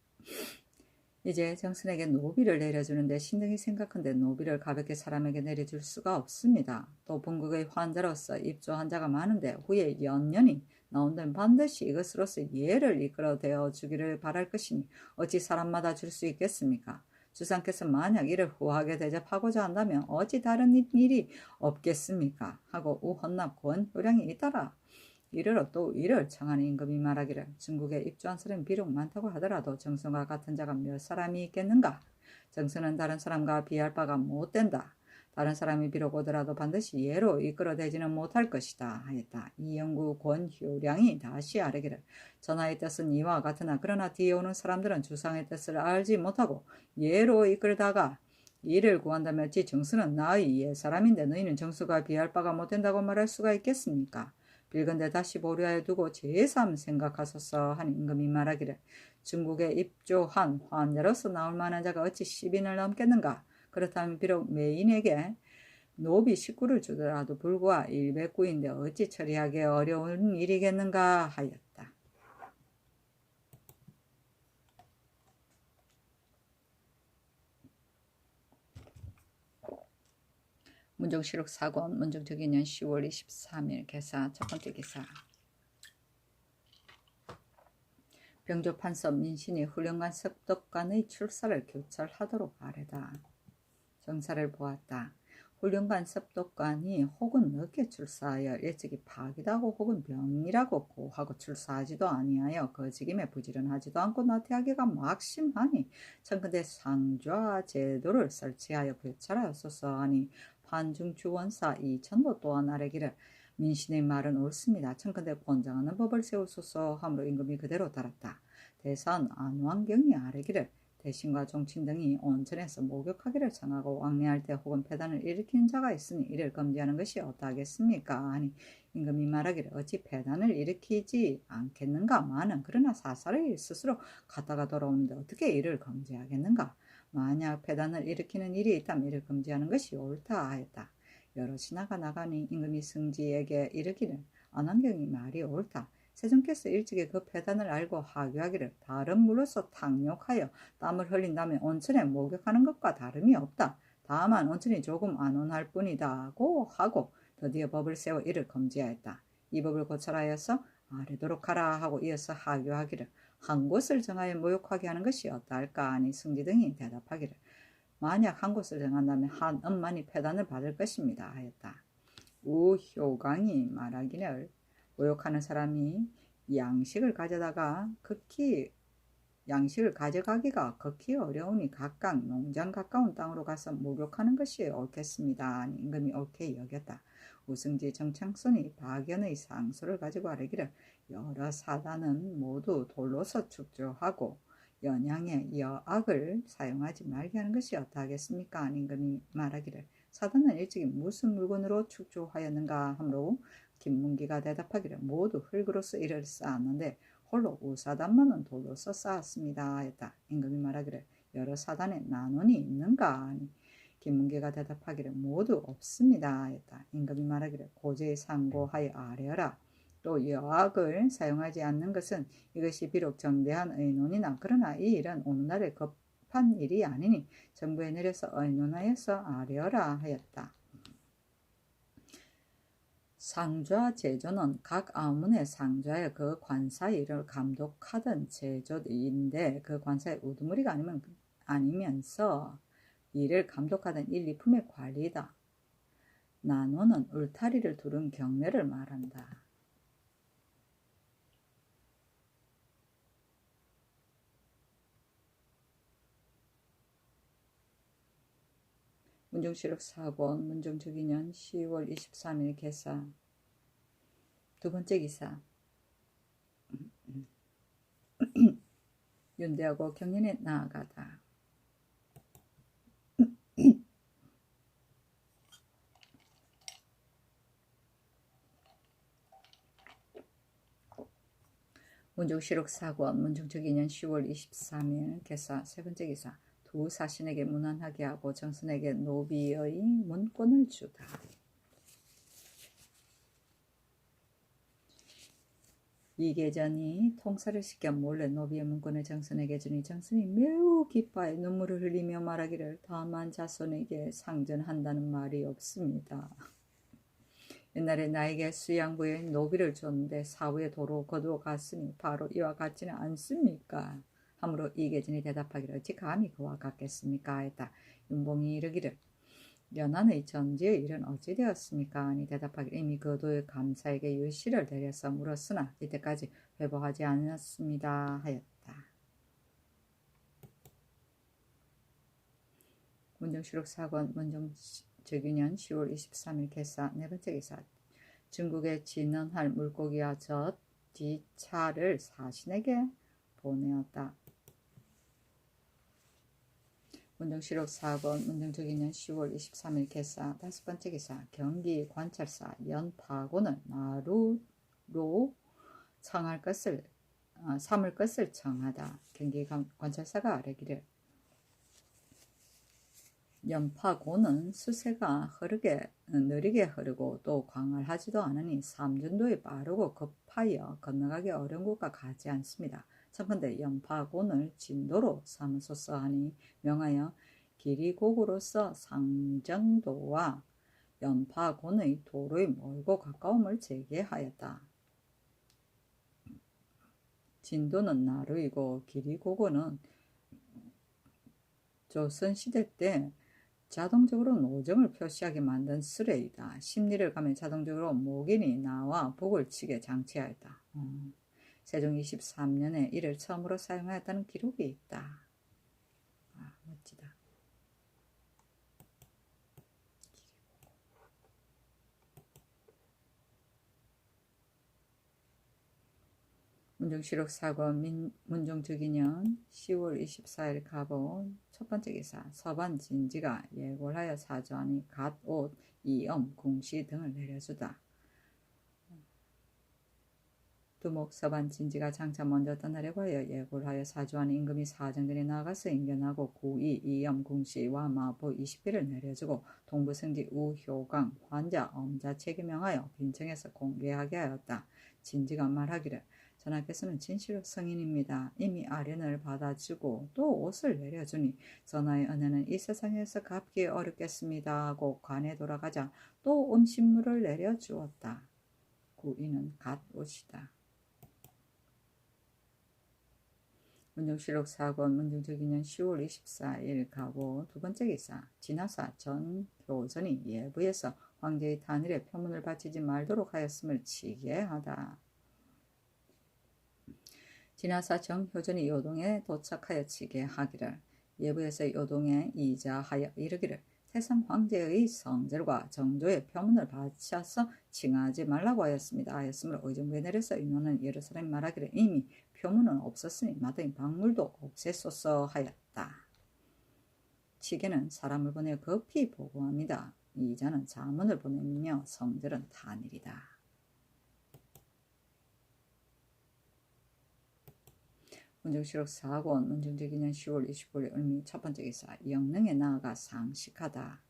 이제 정선에게 노비를 내려주는데 신등이 생각한데 노비를 가볍게 사람에게 내려줄 수가 없습니다. 또 본국의 환자로서 입조한 자가 많은데 후에 연년이 나온다면 반드시 이것으로서 예를 이끌어 대어 주기를 바랄 것이니 어찌 사람마다 줄 수 있겠습니까? 주상께서 만약 이를 후하게 대접하고자 한다면 어찌 다른 일이 없겠습니까? 하고 우헌납 권효량이 잇따라 이르러 또 이를 청하는 임금이 말하기를 중국에 입주한 사람이 비록 많다고 하더라도 정선과 같은 자가 몇 사람이 있겠는가? 정선은 다른 사람과 비할 바가 못된다. 다른 사람이 비록 오더라도 반드시 예로 이끌어대지는 못할 것이다 하였다. 이영구 권효량이 다시 아뢰기를 전하의 뜻은 이와 같으나 그러나 뒤에 오는 사람들은 주상의 뜻을 알지 못하고 예로 이끌다가 이를 구한다면 어찌 정수는 나의 옛사람인데 너희는 정수가 비할 바가 못된다고 말할 수가 있겠습니까? 빌건대 다시 보류하여 두고 제3 생각하소서 하니 임금이 말하기를 중국에 입조한 환자로서 나올 만한 자가 어찌 10인을 넘겠는가? 그렇다면 비록 매인에게 노비 19를 주더라도 불과 100구인데 어찌 처리하기 어려운 일이겠는가 하였다. 문정실록 사권 문정적이년 10월 23일 개사 첫번째 기사 병조 판서 민신이 훌륭한 습덕관의 출사를 교찰하도록 아뢰다. 정사를 보았다. 훌륭한 습덕관이 혹은 늦게 출사하여 일찍이 파기다고 혹은 병이라고 고하고 출사하지도 아니하여 거지김에 부지런하지도 않고 나태하기가 막심하니 청근대 상좌 제도를 설치하여 교찰하였소서 하니 판중주원사 이천도 또한 아뢰기를 민신의 말은 옳습니다. 청근대 권장하는 법을 세우소서 하므로 임금이 그대로 따랐다. 대선 안왕경이 아뢰기를 대신과 종친 등이 온천에서 목욕하기를 청하고 왕래할 때 혹은 폐단을 일으키는 자가 있으니 이를 금지하는 것이 어떠하겠습니까? 하니 임금이 말하기를 어찌 폐단을 일으키지 않겠는가마는 그러나 사사를 스스로 갔다가 돌아오는데 어떻게 이를 금지하겠는가? 만약 폐단을 일으키는 일이 있다면 이를 금지하는 것이 옳다 하였다. 여러 신하가 나가니 임금이 승지에게 이르기를 안왕경이 말이 옳다. 세종께서 일찍이 그 폐단을 알고 하교하기를 다른 물로서 탕욕하여 땀을 흘린다면 온천에 목욕하는 것과 다름이 없다. 다만 온천이 조금 안온할 뿐이다고 하고 드디어 법을 세워 이를 금지하였다. 이 법을 고찰하여서 아뢰도록 하라 하고 이어서 하교하기를 한 곳을 정하여 목욕하게 하는 것이 어떠할까 하니 승지 등이 대답하기를 만약 한 곳을 정한다면 한 엄만이 폐단을 받을 것입니다 하였다. 우효강이 말하기를 모욕하는 사람이 양식을 가져가기가 극히 어려우니 각각 농장 가까운 땅으로 가서 목욕하는 것이 옳겠습니다. 임금이 옳게 여겼다. 우승지 정창손이 박연의 상소를 가지고 아뢰기를 여러 사단은 모두 돌로서 축조하고 연양의 여악을 사용하지 말게 하는 것이 어떠하겠습니까? 임금이 말하기를 사단은 일찍이 무슨 물건으로 축조하였는가 하므로 김문기가 대답하기를 모두 흙으로서 이를 쌓았는데 홀로 우사단만은 돌로서 쌓았습니다 하였다. 임금이 말하기를 여러 사단에 난원이 있는가 하니 김문기가 대답하기를 모두 없습니다 하였다. 임금이 말하기를 고제에 상고하여 아뢰어라. 또 여학을 사용하지 않는 것은 이것이 비록 정대한 의논이나 그러나 이 일은 오늘날의 급한 일이 아니니 정부에 내려서 의논하여서 아뢰어라 하였다. 상좌 제조는 각 아문의 상좌의 그 관사의 일을 감독하던 제조인데 그 관사의 우두머리가 아니면서 이를 감독하던 1, 2품의 관리다. 나노는 울타리를 두른 경례를 말한다. 문정시록 4권 문정적인년 10월 23일 개사. 두 번째 기사. 윤대하고 경연에 나아가다. 문정시록 4권 문정적인년 10월 23일 개사. 세 번째 기사. 두 사신에게 문안하게 하고 정선에게 노비의 문권을 주다. 이계전이 통사를 시켜 몰래 노비의 문권을 정선에게 주니 정선이 매우 기뻐해 눈물을 흘리며 말하기를 다만 자손에게 상전한다는 말이 없습니다. 옛날에 나에게 수양부에 노비를 줬는데 사후에 도로 거두어 갔으니 바로 이와 같지는 않습니까? 하므로 이계전이 대답하기를 어찌 감히 그와 같겠습니까? 했다. 윤봉이 이르기를 연한의 전지의 일은 어찌 되었습니까? 하니 대답하기를 이미 거두의 감사에게 유시를 내려서 물었으나 이때까지 회복하지 않았습니다. 하였다. 문정시록 4권 문정적인년 10월 23일 개사. 네 번째 기사. 중국에 진언할 물고기와 젖 뒤차를 사신에게 보내었다. 문정시록 4권 문정적인년 10월 23일 개사. 다섯 번째 기사. 경기 관찰사 연파고는 나루로 삼을 것을 청하다. 경기 관찰사가 아뢰기를 연파고는 수세가 느리게 흐르고 또 광활하지도 않으니 삼전도에 빠르고 급하여 건너가기 어려운 곳과 같지 않습니다. 청컨대 연파곤을 진도로 삼으소서 하니 명하여 길이곡으로서 상정도와 연파곤의 도로의 멀고 가까움을 제기하였다. 진도는 나루이고 길이곡은 조선시대 때 자동적으로 노정을 표시하게 만든 수레이다. 십리를 가면 자동적으로 목인이 나와 북을 치게 장치하였다. 세종 23년에 이를 처음으로 사용하였다는 기록이 있다. 멋지다. 문정시록 4권 문정적인년 10월 24일 가본 첫 번째 기사. 서반 진지가 예골하여 사주하니 갓 옷, 이엄, 궁시 등을 내려주다. 두목 서반 진지가 장차 먼저 떠나려고 하여 예골하여 사주하니 임금이 사정전에 나가서 인견하고 구이, 이엄, 궁시와 마보 20비를 내려주고 동부성지 우효강, 환자, 엄자책에 명하여 빈청에서 공개하게 하였다. 진지가 말하기를 전하께서는 진실로 성인입니다. 이미 아련을 받아주고 또 옷을 내려주니 전하의 은혜는 이 세상에서 갚기 어렵겠습니다 하고 관에 돌아가자 또 음식물을 내려주었다. 구이는 갓 옷이다. 문정시록 4권 문정적인년 10월 24일 가고 두 번째 기사. 진하사 전효전이 예부에서 황제의 탄일에 표문을 바치지 말도록 하였음을 치게하다. 진하사 정효전이 요동에 도착하여 치게하기를 예부에서 요동에 이자하여 이르기를 태상 황제의 성절과 정조의 표문을 바쳐서 칭하지 말라고 하였습니다. 하였으므로 의정부에 내려서 인원은 예루살렘 말하기를 이미 표문은 없었으니 마땅히 박물도 없애소서 하였다. 치게는 사람을 보내 급히 보고합니다. 이자는 자문을 보내며 성절은 탄일이다. 문정시록 4권 문정적인년 10월 25일 을미 첫 번째 기사. 영릉에 나아가 상식하다.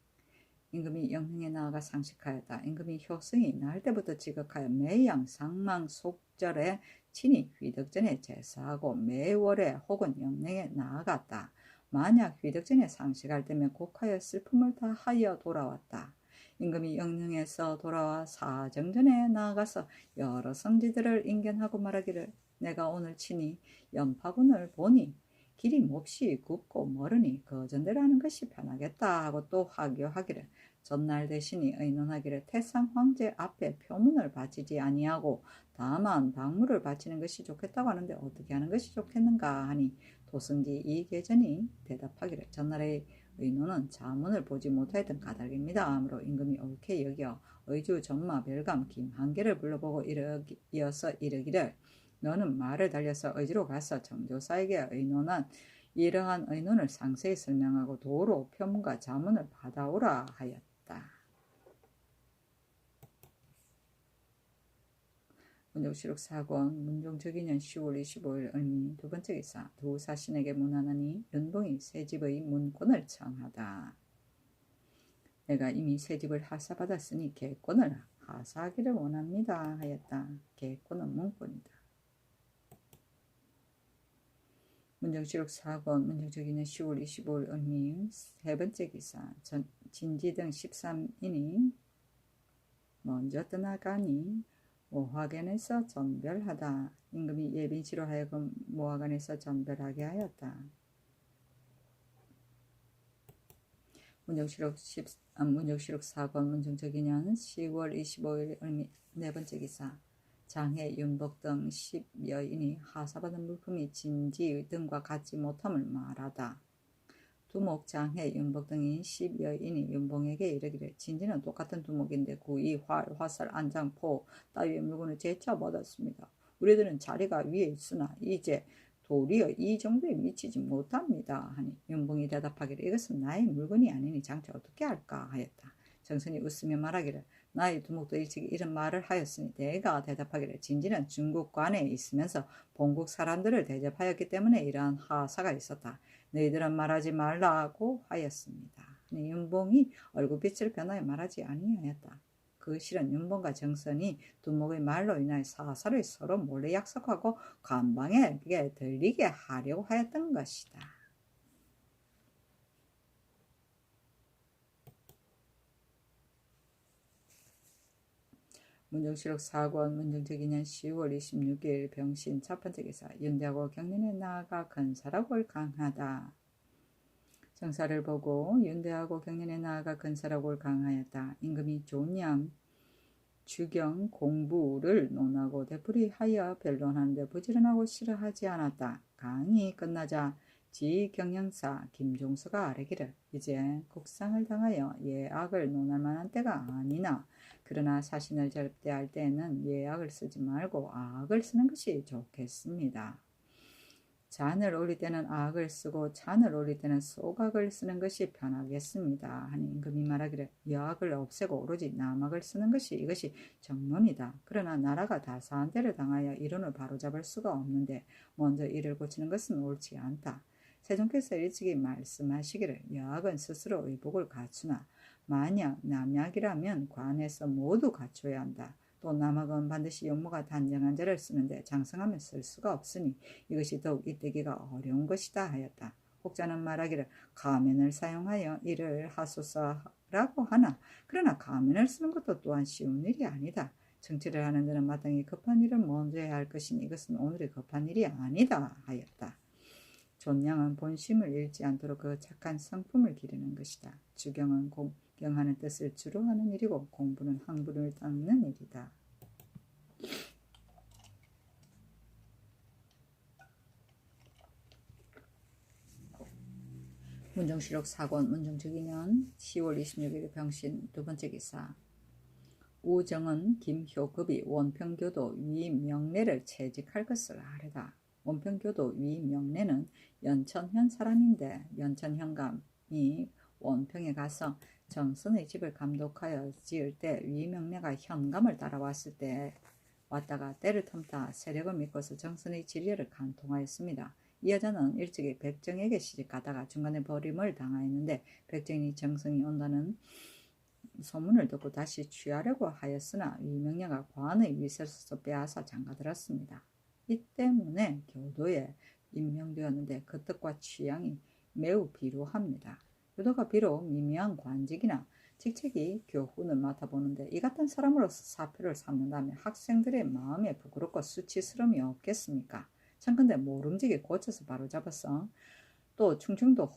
임금이 영릉에 나아가 상식하였다. 임금이 효승이 날 때부터 지극하여 매양 상망 속절에 친히 휘덕전에 제사하고 매월에 혹은 영릉에 나아갔다. 만약 휘덕전에 상식할 때면 곡하여 슬픔을 다하여 돌아왔다. 임금이 영릉에서 돌아와 사정전에 나아가서 여러 성지들을 인견하고 말하기를 내가 오늘 친히 연파군을 보니 길이 몹시 굽고 멀으니 거전대로 하는 것이 편하겠다 하고 또 하교하기를 전날 대신이 의논하기를 태상 황제 앞에 표문을 바치지 아니하고 다만 박물을 바치는 것이 좋겠다고 하는데 어떻게 하는 것이 좋겠는가 하니 도승지 이계전이 대답하기를 전날의 의논은 자문을 보지 못하였던 까닭입니다. 아무로 임금이 옳게 여겨 의주 전마 별감 김한계를 불러보고 이어서 이르기를 너는 말을 달려서 의지로 가서 정조사에게 의논한 이러한 의논을 상세히 설명하고 도로 표문과 자문을 받아오라 하였다. 문정실록 4권 문종적이년 10월 25일 을미 두 번째 기사 두 사신에게 문하나니 연봉이 새집의 문권을 청하다. 내가 이미 새집을 하사받았으니 계권을 하사하기를 원합니다 하였다. 계권은 문권이다. 문정실록 4권 문정적이년 10월 25일 을미 세 번째 기사 진지 등 13인이 먼저 떠나가니 모화관에서 전별하다. 임금이 예빈시로 하여금 모화관에서 전별하게 하였다. 문정실록 4권 문정적이년 10월 25일 을미 네 번째 기사 장해, 윤복 등 10여인이 하사받은 물품이 진지 등과 같지 못함을 말하다. 두목, 장해, 윤복 등이 10여인이 윤봉에게 이르기를 진지는 똑같은 두목인데 구이, 활, 화살, 안장, 포 따위의 물건을 제쳐받았습니다. 우리들은 자리가 위에 있으나 이제 도리어 이 정도에 미치지 못합니다 하니 윤봉이 대답하기를 이것은 나의 물건이 아니니 장차 어떻게 할까 하였다. 정선이 웃으며 말하기를 나의 두목도 일찍 이런 말을 하였으니 내가 대답하기를 진지는 중국 관에 있으면서 본국 사람들을 대접하였기 때문에 이러한 하사가 있었다. 너희들은 말하지 말라고 하였습니다. 윤봉이 얼굴빛을 변하여 말하지 아니하였다. 그 실은 윤봉과 정선이 두목의 말로 인하여 사사를 서로 몰래 약속하고 관방에게 들리게 하려고 하였던 것이다. 문정실록 4권 문정적이년 10월 26일 병신 첫 번째 기사 윤대하고 경륜에 나아가 건사라고를 강하다. 정사를 보고 윤대하고 경륜에 나아가 건사라고를 강하였다. 임금이 존양 주경 공부를 논하고 되풀이하여 변론하는데 부지런하고 싫어하지 않았다. 강의 끝나자 지경영사 김종서가 아뢰기를 이제 국상을 당하여 예악을 논할 만한 때가 아니나 그러나 사신을 절대할 때에는 예악을 쓰지 말고 아악을 쓰는 것이 좋겠습니다. 잔을 올릴 때는 아악을 쓰고 잔을 올릴 때는 소각을 쓰는 것이 편하겠습니다. 하니 임금이 말하기를 여악을 없애고 오로지 남악을 쓰는 것이 이것이 정론이다. 그러나 나라가 다사한 때를 당하여 이론을 바로잡을 수가 없는데 먼저 이를 고치는 것은 옳지 않다. 세종께서 일찍이 말씀하시기를 여악은 스스로 의복을 갖추나 만약 남약이라면 관에서 모두 갖춰야 한다. 또 남악은 반드시 용모가 단정한 자를 쓰는데 장성하면 쓸 수가 없으니 이것이 더욱 이때기가 어려운 것이다 하였다. 혹자는 말하기를 가면을 사용하여 이를 하소서라고 하나 그러나 가면을 쓰는 것도 또한 쉬운 일이 아니다. 정치를 하는 데는 마땅히 급한 일을 먼저 해야 할 것이니 이것은 오늘의 급한 일이 아니다 하였다. 존양은 본심을 잃지 않도록 그 착한 성품을 기르는 것이다. 주경은 공경하는 뜻을 주로 하는 일이고 공부는 항부를 닦는 일이다. 문정실록 4권 문정적이년 10월 26일 병신 두 번째 기사 우정은 김효급이 원평교도 위명래를 채직할 것을 아뢰다. 원평교도 위명래는 연천현 사람인데 연천현감이 원평에 가서 정선의 집을 감독하여 지을 때 위명래가 현감을 따라왔을 때 왔다가 때를 텀타 세력을 믿고서 정선의 지리를 간통하였습니다. 이 여자는 일찍이 백정에게 시집가다가 중간에 버림을 당하였는데 백정이 정성이 온다는 소문을 듣고 다시 취하려고 하였으나 위명령을 관의 위세로서 빼앗아 장가들었습니다. 이 때문에 교도에 임명되었는데 그 뜻과 취향이 매우 비루합니다. 교도가 비록 미미한 관직이나 직책이 교훈을 맡아보는데 이 같은 사람으로서 사표를 삼는다면 학생들의 마음에 부끄럽고 수치스러움이 없겠습니까? 참건대 모름지기 고쳐서 바로잡았어. 또 충청도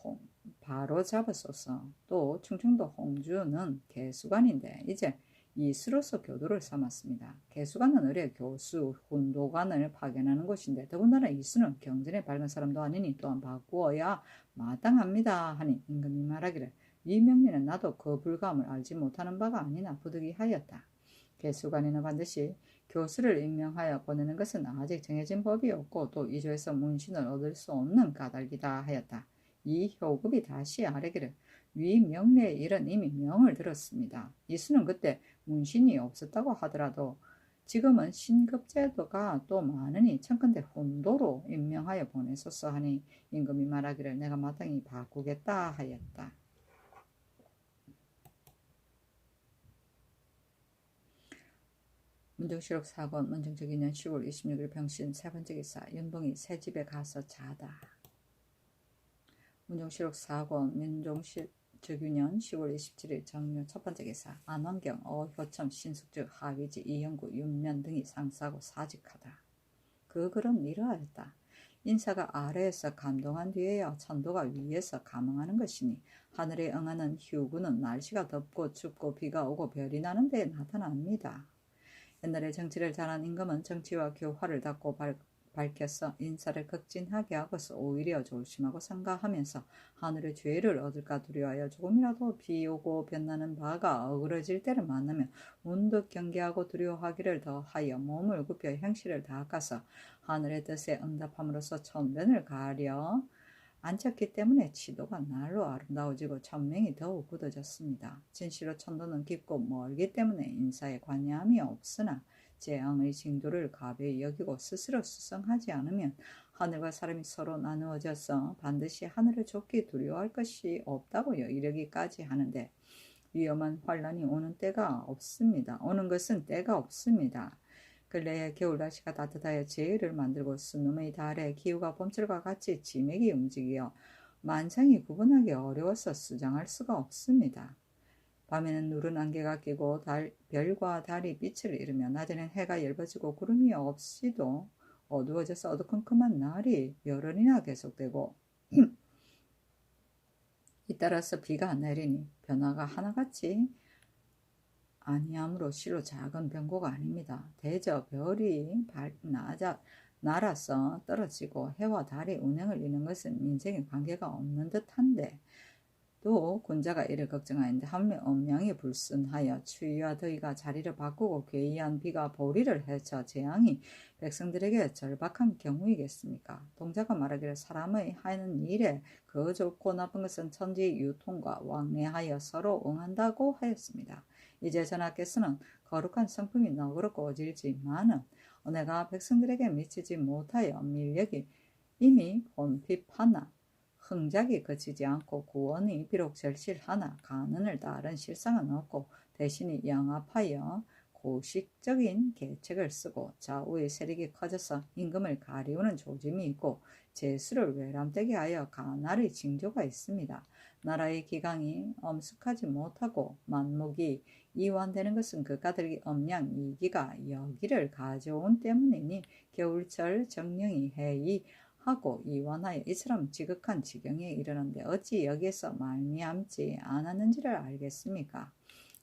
바로잡았었어. 또 충청도 홍주는 개수관인데 이제 이수로서 교도를 삼았습니다. 개수관은 의뢰 교수, 훈도관을 파견하는 곳인데 더군다나 이수는 경전에 밝은 사람도 아니니 또한 바꾸어야 마땅합니다 하니 임금이 말하기를 위명리는 나도 그 불감을 알지 못하는 바가 아니나 부득이하였다. 개수관에는 반드시 교수를 임명하여 보내는 것은 아직 정해진 법이 없고 또 이조에서 문신을 얻을 수 없는 까닭이다 하였다. 이 효급이 다시 아뢰기를 위 명례의 일은 이미 명을 들었습니다. 이수는 그때 문신이 없었다고 하더라도 지금은 신급제도가 또 많으니 청컨대 훈도로 임명하여 보내소서 하니 임금이 말하기를 내가 마땅히 바꾸겠다 하였다. 문정실록 4권 문정적이년 10월 26일 병신 세 번째 기사 윤봉이 새 집에 가서 자다. 문정실록 4권 문정적유년 10월 27일 정묘 첫 번째 기사 안원경, 어효첨, 신숙주, 하위지, 이영구, 윤면 등이 상사하고 사직하다. 그 글은 이러하였다. 인사가 아래에서 감동한 뒤에야 천도가 위에서 감응하는 것이니 하늘에 응하는 휴구는 날씨가 덥고 춥고 비가 오고 별이 나는 데에 나타납니다. 옛날에 정치를 잘한 임금은 정치와 교화를 닫고 밝혀서 인사를 극진하게 하고서 오히려 조심하고 삼가하면서 하늘의 죄를 얻을까 두려워하여 조금이라도 비 오고 변나는 바가 어그러질 때를 만나면 문득 경계하고 두려워하기를 더하여 몸을 굽혀 행실을 다하가서 하늘의 뜻에 응답함으로써 천변을 가려 앉혔기 때문에 치도가 날로 아름다워지고 천명이 더욱 굳어졌습니다. 진실로 천도는 깊고 멀기 때문에 인사에 관여함이 없으나 재앙의 징조를 가벼이 여기고 스스로 수성하지 않으면 하늘과 사람이 서로 나누어져서 반드시 하늘을 좁게 두려워할 것이 없다고 이르기까지 하는데 위험한 환란이 오는 것은 때가 없습니다. 근래에 겨울 날씨가 따뜻하여 제의를 만들고 수놈의 달에 기후가 봄철과 같이 지맥이 움직여 만상이 구분하기 어려워서 수정할 수가 없습니다. 밤에는 누른 안개가 끼고 별과 달이 빛을 잃으며 낮에는 해가 엷어지고 구름이 없이도 어두워져서 어두컴컴한 날이 열흘이나 계속되고 잇따라서 비가 안 내리니 변화가 하나같이 아니함으로 실로 작은 변고가 아닙니다. 대저 별이 날아서 떨어지고 해와 달이 운행을 이는 것은 민생에 관계가 없는 듯한데 또 군자가 이를 걱정하였는데 하물며 엄양이 불순하여 추위와 더위가 자리를 바꾸고 괴이한 비가 보리를 해쳐 재앙이 백성들에게 절박한 경우이겠습니까? 동자가 말하기를 사람의 하는 일에 그 좋고 나쁜 것은 천지의 유통과 왕래하여 서로 응한다고 하였습니다. 이제 전하께서는 거룩한 성품이 너그럽고 어질지만은 내가 백성들에게 미치지 못하여 밀력이 이미 혼핍하나 흥작이 그치지 않고 구원이 비록 절실하나 가는을 따른 실상은 없고 대신이 영합하여 고식적인 계책을 쓰고 좌우의 세력이 커져서 임금을 가리우는 조짐이 있고 재수를 외람되게 하여 가날의 징조가 있습니다. 나라의 기강이 엄숙하지 못하고 만목이 이완되는 것은 그가들이 엄량 이기가 여기를 가져온 때문이니 겨울철 정령이 해이 하고 이완하여 이처럼 지극한 지경에 이르는데 어찌 여기에서 말미암지 않았는지를 알겠습니까?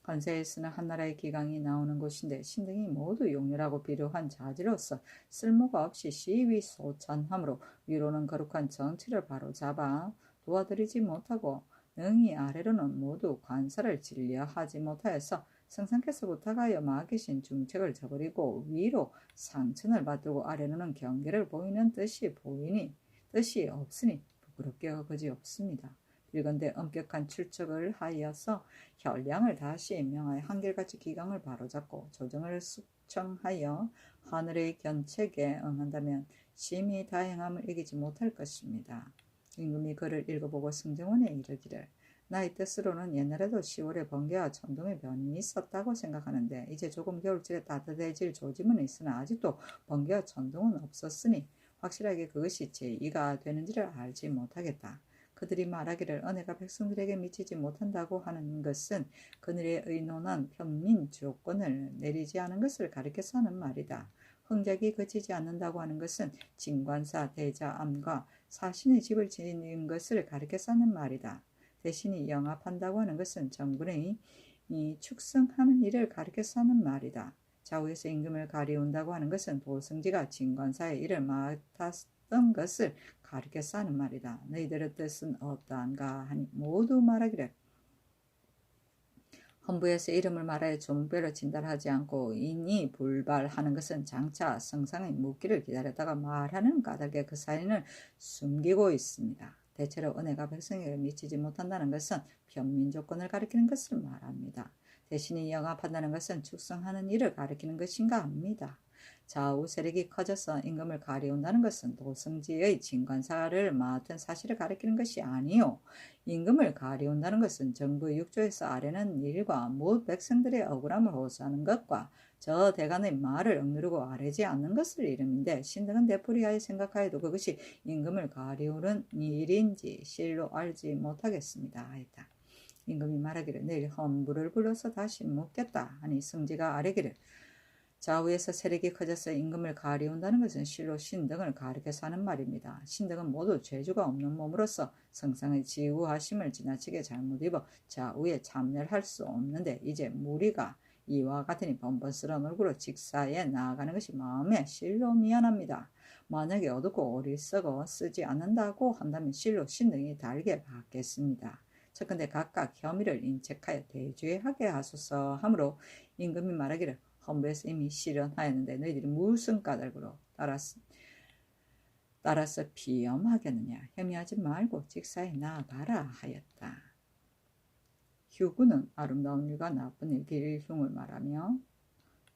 건세에서는 한나라의 기강이 나오는 곳인데 신등이 모두 용렬하고 비루한 자지로서 쓸모가 없이 시위소찬함으로 위로는 거룩한 정치를 바로잡아 도와드리지 못하고 능히 아래로는 모두 관사를 진려하지 못하여서 성상께서 부탁하여 마계신 중책을 저버리고 위로 상천을 받들고 아래로는 경계를 보이는 뜻이 없으니 부끄럽게 그지없습니다. 빌건대 엄격한 출척을 하여서 혈량을 다시 명하여 한결같이 기강을 바로잡고 조정을 숙청하여 하늘의 견책에 응한다면 심히 다행함을 이기지 못할 것입니다. 임금이 그를 읽어보고 승정원에 이르기를 나의 뜻으로는 옛날에도 10월에 번개와 천둥의 변이 있었다고 생각하는데 이제 조금 겨울철에 따뜻해질 조짐은 있으나 아직도 번개와 천둥은 없었으니 확실하게 그것이 제2가 되는지를 알지 못하겠다. 그들이 말하기를 은혜가 백성들에게 미치지 못한다고 하는 것은 그들의 의논한 편민 조건을 내리지 않은 것을 가리켜서 하는 말이다. 흥작이 그치지 않는다고 하는 것은 진관사, 대자, 암과 사신의 집을 지는 것을 가리켜서 하는 말이다. 대신이 영합한다고 하는 것은 정부의 축성하는 일을 가리켜서 하는 말이다. 좌우에서 임금을 가리운다고 하는 것은 도승지가 진관사의 일을 맡았던 것을 가리켜서 하는 말이다. 너희들의 뜻은 어떠한가 하니 모두 말하기를 헌부에서 이름을 말하여 종별로 진달하지 않고 인이 불발하는 것은 장차 성상의 묻기를 기다렸다가 말하는 까닭에 그 사인을 숨기고 있습니다. 대체로 은혜가 백성에게 미치지 못한다는 것은 변민 조건을 가리키는 것을 말합니다. 대신에 영합한다는 것은 축성하는 일을 가리키는 것인가 합니다. 좌우 세력이 커져서 임금을 가리운다는 것은 도성지의 진관사를 맡은 사실을 가리키는 것이 아니요. 임금을 가리운다는 것은 정부 육조에서 아래는 일과 모든 백성들의 억울함을 호소하는 것과 저 대간의 말을 억누르고 아뢰지 않는 것을 이름인데 신등은 되풀이하여 생각하여도 그것이 임금을 가리우는 일인지 실로 알지 못하겠습니다. 하였다. 임금이 말하기를 내일 헌부를 불러서 다시 묻겠다 하니 성지가 아뢰기를 좌우에서 세력이 커져서 임금을 가리운다는 것은 실로 신등을 가리켜서 하는 말입니다. 신등은 모두 죄주가 없는 몸으로서 성상의 지우하심을 지나치게 잘못 입어 좌우에 참여를 할 수 없는데 이제 무리가 이와 같으니 번번스러운 얼굴로 직사에 나아가는 것이 마음에 실로 미안합니다. 만약에 어둡고 어리석어 쓰지 않는다고 한다면 실로 신등이 달게 받겠습니다. 첫건데 각각 혐의를 인책하여 대죄하게 하소서 하므로 임금이 말하기를 헌부에서 이미 실현하였는데 너희들이 무슨 까닭으로 따라서 비염하겠느냐. 혐의하지 말고 직사에 나아가라 하였다. 휴구는 아름다운 일과 나쁜 일 길흉을 말하며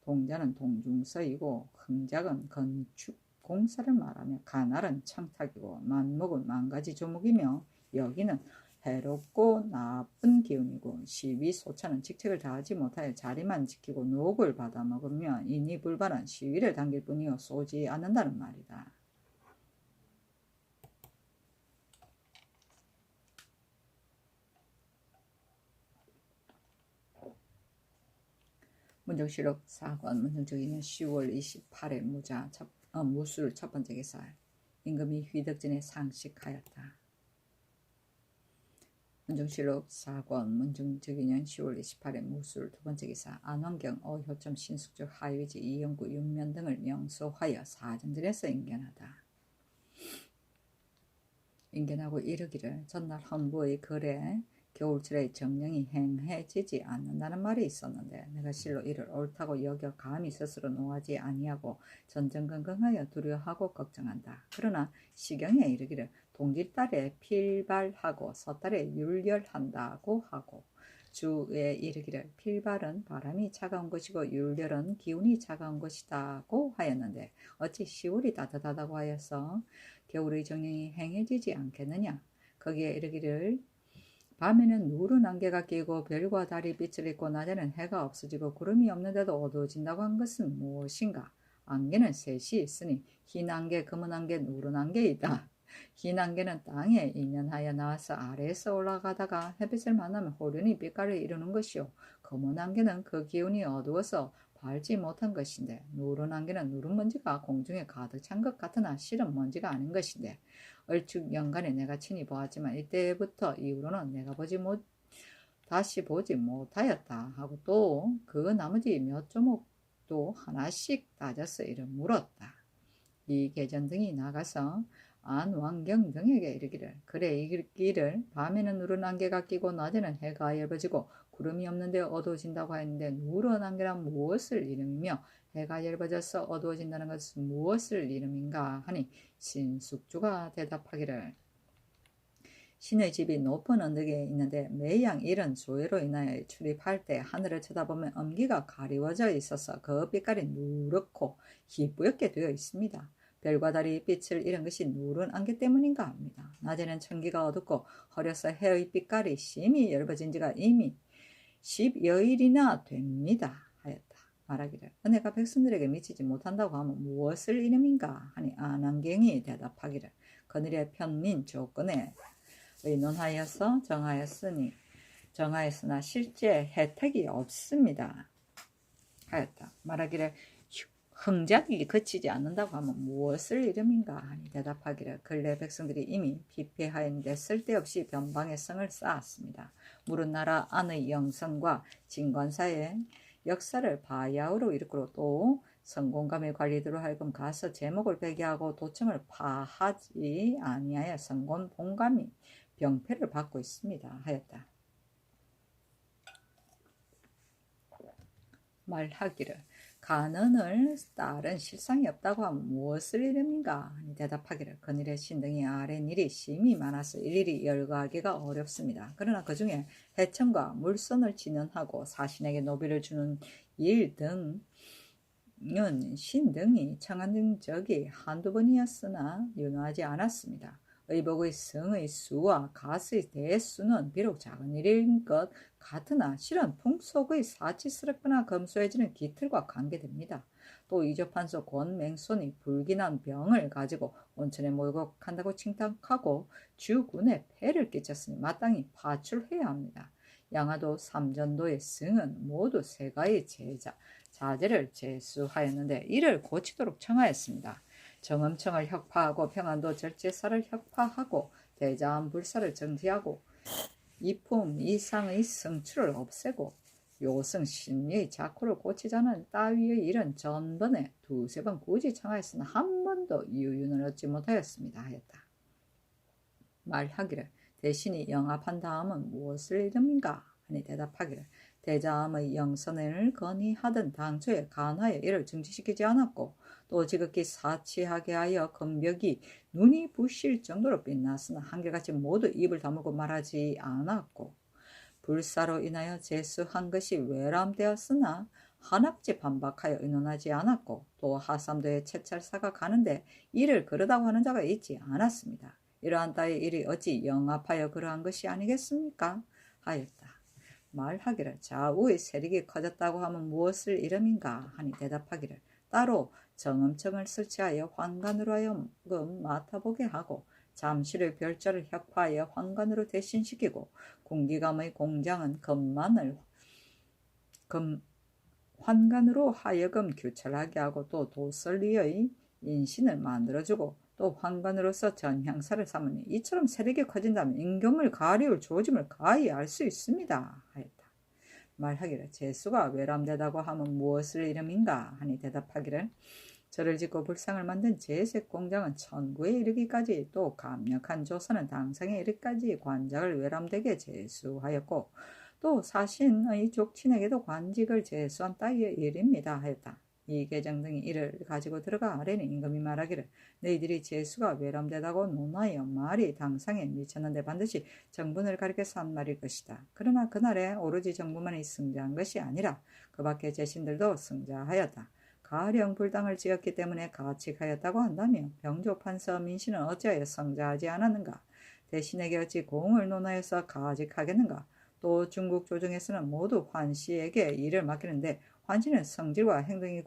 동자는 동중서이고 흥작은 건축 공사를 말하며 가날은 청탁이고 만목은 만가지 조목이며 여기는 해롭고 나쁜 기운이고 시위소차는 직책을 다하지 못하여 자리만 지키고 녹을 받아먹으며 이니 불발은 시위를 당길 뿐이요 쏘지 않는다는 말이다. 문정실록 4권 문정적이는 10월 28일 무술 첫 번째 기사 임금이 휘덕전에 상식하였다. 문정실록 4권 문정적이년 10월 28일 무술 두 번째 기사 안환경 어효점 신숙주 하위지 이영구 윤면 등을 명소하여 사정전에서 인견하고 이르기를 전날 헌부의 거래 겨울철에 정령이 행해지지 않는다는 말이 있었는데 내가 실로 이를 옳다고 여겨 감히 스스로 노하지 아니하고 전전긍긍하여 두려워하고 걱정한다. 그러나 시경에 이르기를 동짓달에 필발하고 섣달에 율렬한다고 하고 주에 이르기를 필발은 바람이 차가운 것이고 율렬은 기운이 차가운 것이다고 하였는데 어찌 10월이 따뜻하다고 하여서 겨울의 정령이 행해지지 않겠느냐. 거기에 이르기를 밤에는 누런 안개가 끼고 별과 달이 빛을 잃고 낮에는 해가 없어지고 구름이 없는데도 어두워진다고 한 것은 무엇인가? 안개는 셋이 있으니 흰 안개, 검은 안개, 누런 안개이다. 흰 안개는 땅에 인연하여 나와서 아래에서 올라가다가 햇빛을 만나면 호련히 빛깔을 이루는 것이요 검은 안개는 그 기운이 어두워서 밝지 못한 것인데 누런 안개는 누른 먼지가 공중에 가득 찬 것 같으나 실은 먼지가 아닌 것인데 얼추 연간에 내가 친히 보았지만 이때부터 이후로는 내가 다시 보지 못하였다 하고 또 그 나머지 몇 조목도 하나씩 따져서 이를 물었다. 이 계전 등이 나가서 안왕경 등에게 이르기를 그래 이르기를 밤에는 누런 안개가 끼고 낮에는 해가 얇아지고 구름이 없는데 어두워진다고 하였는데 누런 안개란 무엇을 이름이며 해가 얇아져서 어두워진다는 것은 무엇을 이름인가 하니 신숙주가 대답하기를 신의 집이 높은 언덕에 있는데 매양 이른 조회로 인하여 출입할 때 하늘을 쳐다보면 엄기가 가리워져 있어서 그 빛깔이 누렇고 희뿌옇게 되어 있습니다. 별과 달이 빛을 잃은 것이 누른 안개 때문인가 합니다. 낮에는 천기가 어둡고 허려서 해의 빛깔이 심히 엷어진 지가 이미 10여일이나 됩니다 하였다. 말하기를 은혜가 백성들에게 미치지 못한다고 하면 무엇을 이름인가 하니 안한경이 대답하기를 그늘의 편민 조건에 의논하여서 정하였으나 실제 혜택이 없습니다 하였다. 말하기를 흥작이 그치지 않는다고 하면 무엇을 이름인가 하니 대답하기를 근래 백성들이 이미 피폐하였는데 쓸데없이 변방의 성을 쌓았습니다. 물은 나라 안의 영성과 진관사의 역사를 바야흐로 일으키고 또 성공감의 관리들로 하여금 가서 제목을 베게 하고 도청을 파하지 아니하여 성공 본감이 병폐를 받고 있습니다 하였다. 말하기를 간언을 따른 실상이 없다고 하면 무엇을 이름인가 하니 대답하기를 그늘의 신등이 아랫 일이 심히 많아서 일일이 열거하기가 어렵습니다. 그러나 그 중에 해청과 물선을 진언하고 사신에게 노비를 주는 일 등은 신등이 청한 적이 한두 번이었으나 윤호하지 않았습니다. 의복의 성의 수와 갓의 대수는 비록 작은 일인 것 같으나 실은 풍속의 사치스럽거나 검소해지는 기틀과 관계됩니다. 또 이조판서 권맹손이 불긴한 병을 가지고 온천에 목욕한다고 칭탁하고 주군에 폐를 끼쳤으니 마땅히 파출해야 합니다. 양화도 삼전도의 승은 모두 세가의 자제를 제수하였는데 이를 고치도록 청하였습니다. 정엄청을 혁파하고 평안도 절제사를 혁파하고 대자한 불사를 정지하고 이품 이상의 성추를 없애고 요성 신의 자코를 고치자는 따위의 일은 전번에 두세 번 굳이 청하였으나 한 번도 유윤을 얻지 못하였습니다 하였다. 말하기를 대신이 영합한 다음은 무엇을 이름인가 하니 대답하기를 대자함의 영선을 건의하던 당초에 간화에 이를 증지시키지 않았고 또 지극히 사치하게 하여 검벽이 눈이 부실 정도로 빛났으나 한결같이 모두 입을 다물고 말하지 않았고 불사로 인하여 제수한 것이 외람되었으나 하납지 반박하여 의논하지 않았고 또 하삼도에 채찰사가 가는데 이를 그러다고 하는 자가 있지 않았습니다. 이러한 따위 일이 어찌 영합하여 그러한 것이 아니겠습니까? 하였다. 말하기를 좌우의 세력이 커졌다고 하면 무엇을 이름인가 하니 대답하기를 따로 정엄청을 설치하여 환관으로 하여금 맡아보게 하고 잠실의 별자를 혁파하여 환관으로 대신시키고 공기감의 공장은 환관으로 하여금 규철하게 하고 또 도설리의 인신을 만들어주고 또 환관으로서 전향사를 삼으니 이처럼 세력이 커진다면 임금을 가리울 조짐을 가히 알 수 있습니다 하였다. 말하기를 제수가 외람되다고 하면 무엇을 이름인가 하니 대답하기를 절을 짓고 불상을 만든 제색 공장은 천구에 이르기까지 또 강력한 조선은 당상에 이르기까지 관작을 외람되게 제수하였고 또 사신의 족친에게도 관직을 제수한 따위의 일입니다 하였다. 이 계정 등이 이를 가지고 들어가 아래는 임금이 말하기를 너희들이 제수가 외람되다고 논하여 말이 당상에 미쳤는데 반드시 정분을 가리켜서 한 말일 것이다. 그러나 그날에 오로지 정부만이 승자한 것이 아니라 그 밖의 제신들도 승자하였다. 가령 불당을 지었기 때문에 가칙하였다고 한다면 병조판서 민신은 어찌하여 성자하지 않았는가? 대신에게 어찌 공을 논하여서 가직하겠는가? 또 중국 조정에서는 모두 환씨에게 일을 맡기는데 환씨는 성질과 행동이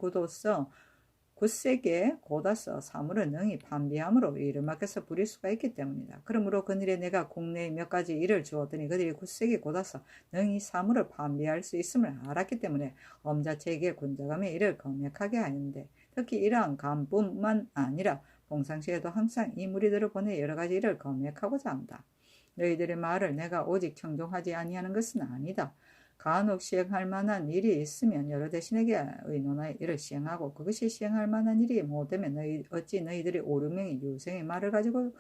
굳세게 곧아서 사물을 능히 판비함으로 일을 맡겨서 부릴 수가 있기 때문이다. 그러므로 그늘에 내가 국내에 몇 가지 일을 주었더니 그들이 굳세게 곧아서 능히 사물을 판비할 수 있음을 알았기 때문에 엄자체에게 군자감의 일을 검역하게 하였는데 특히 이러한 감뿐만 아니라 봉상시에도 항상 이 무리들을 보내 여러 가지 일을 검역하고자 한다. 너희들의 말을 내가 오직 청종하지 아니하는 것은 아니다. 간혹 시행할 만한 일이 있으면 여러 대신에게 의논하여 이를 시행하고 그것이 시행할 만한 일이 못되면 어찌 너희들이 5~6명의 유생의 말을 가지고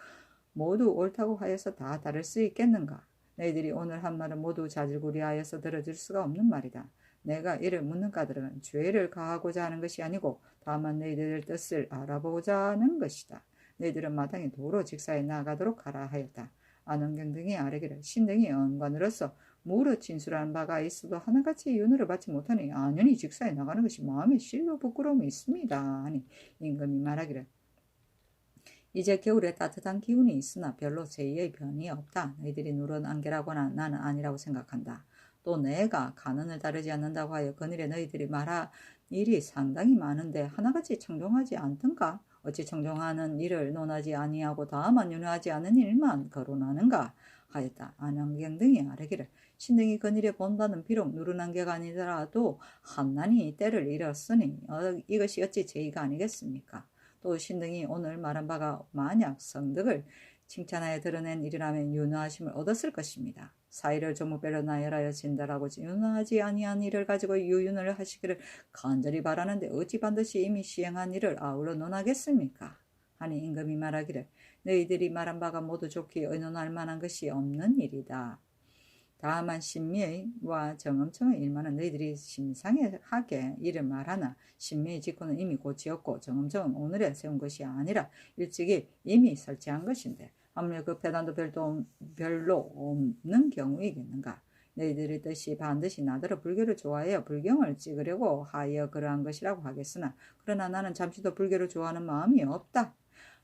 모두 옳다고 하여서 다 다를 수 있겠는가? 너희들이 오늘 한 말은 모두 자질구리하여서 들어줄 수가 없는 말이다. 내가 이를 묻는 까닭은 죄를 가하고자 하는 것이 아니고 다만 너희들의 뜻을 알아보고자 하는 것이다. 너희들은 마땅히 도로 직사에 나아가도록 하라 하였다. 안원경 등이 아뢰기를 신등이 언관으로서 무릇 진술한 바가 있어도 하나같이 윤회를 받지 못하니 안연히 직사에 나가는 것이 마음에 실로 부끄러움이 있습니다 하니 임금이 말하기를 이제 겨울에 따뜻한 기운이 있으나 별로 제2의 변이 없다. 너희들이 누런 안개라거나 나는 아니라고 생각한다. 또 내가 간언을 따르지 않는다고 하여 그늘에 너희들이 말할 일이 상당히 많은데 하나같이 청종하지 않던가? 어찌 청종하는 일을 논하지 아니하고 다만 윤회하지 않은 일만 거론하는가? 하였다. 안환경 등이 아뢰기를 신등이 그늘에 본다는 비록 누른 안개가 아니더라도 한난이 때를 잃었으니 이것이 어찌 제의가 아니겠습니까? 또 신등이 오늘 말한 바가 만약 성덕을 칭찬하여 드러낸 일이라면 윤허하심을 얻었을 것입니다. 사의를 조목별로 나열하여 진달하고 윤허하지 아니한 일을 가지고 유윤을 하시기를 간절히 바라는데 어찌 반드시 이미 시행한 일을 아울러 논하겠습니까? 하니 임금이 말하기를 너희들이 말한 바가 모두 좋게 의논할 만한 것이 없는 일이다. 다만 신미와 정엄청의 일만은 너희들이 심상하게 이를 말하나 신미의 직구는 이미 고치었고 정엄청은 오늘에 세운 것이 아니라 일찍이 이미 설치한 것인데 하물며 그 배단도 별로 없는 경우이겠는가. 너희들의 뜻이 반드시 나더러 불교를 좋아하여 불경을 찍으려고 하여 그러한 것이라고 하겠으나 그러나 나는 잠시도 불교를 좋아하는 마음이 없다.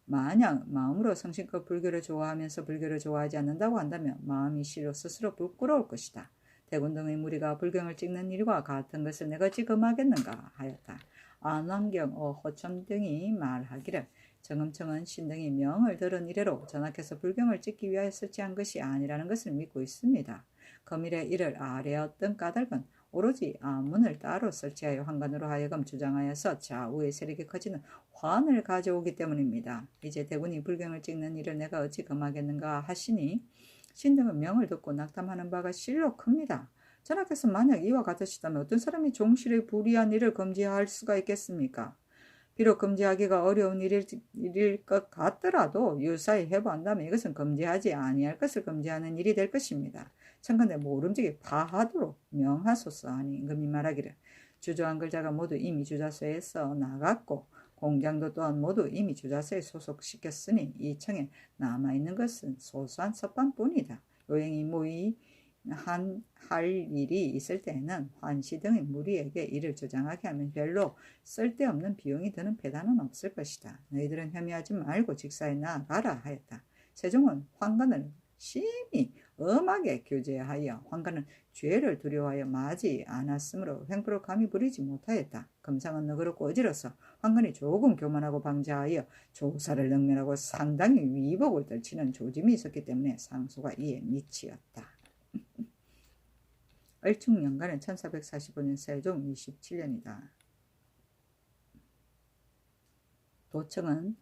만약 마음으로 성심껏 불교를 좋아하면서 불교를 좋아하지 않는다고 한다면 마음이 실로 스스로 부끄러울 것이다. 대군 등의 무리가 불경을 찍는 일과 같은 것을 내가 어찌 금하겠는가 하였다. 안환경, 호첨 등이 말하기를 정엄청은 신등이 명을 들은 이래로 전하께서 불경을 찍기 위하여 설치한 것이 아니라는 것을 믿고 있습니다. 거밀의 이를 아뢰었던 까닭은 오로지 아문을 따로 설치하여 환관으로 하여금 주장하여서 좌우의 세력이 커지는 환을 가져오기 때문입니다. 이제 대군이 불경을 찍는 일을 내가 어찌 금하겠는가 하시니 신등은 명을 듣고 낙담하는 바가 실로 큽니다. 전하께서 만약 이와 같으시다면 어떤 사람이 종실의 불의한 일을 금지할 수가 있겠습니까? 비록 금지하기가 어려운 일일 것 같더라도 유사히 해보한다면 이것은 금지하지 아니할 것을 금지하는 일이 될 것입니다. 청컨대 모름지기 파하도록 명하소서 하니 임금이 말하기를 주저한 글자가 모두 이미 주자소에서 나갔고 공장도 또한 모두 이미 주자소에 소속시켰으니 이 청에 남아있는 것은 소소한 섭반뿐이다. 요행이 할 일이 있을 때에는 환시 등의 무리에게 이를 주장하게 하면 별로 쓸데없는 비용이 드는 배단은 없을 것이다. 너희들은 혐의하지 말고 직사에 나아가라 하였다. 세종은 환관을 심히 엄하게 규제하여 환관은 죄를 두려워하여 마지 않았으므로 횡포를 감히 부리지 못하였다. 금상은 너그럽고 어지러서 환관이 조금 교만하고 방자하여 조사를 능멸하고 상당히 위복을 떨치는 조짐이 있었기 때문에 상소가 이에 미치었다. 을충년간은 1445년 세종 27년이다. 도청은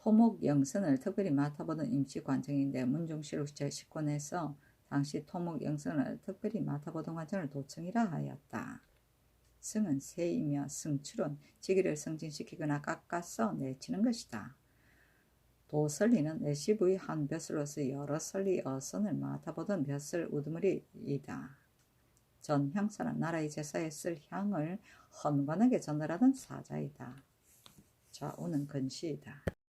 토목영선을 특별히 맡아보던 임시관청인데 문중실록 제19권에서 당시 토목영선을 특별히 맡아보던 관청을 도청이라 하였다. 승은 세이며 승출은 직위를 승진시키거나 깎아서 내치는 것이다. 도설리는 내시부의 한 벼슬로서 여러 설리 어선을 맡아보던 벼슬 우두머리이다. 전 향사는 나라의 제사에 쓸 향을 헌관에게 전달하던 사자이다. 좌우는 근시이다.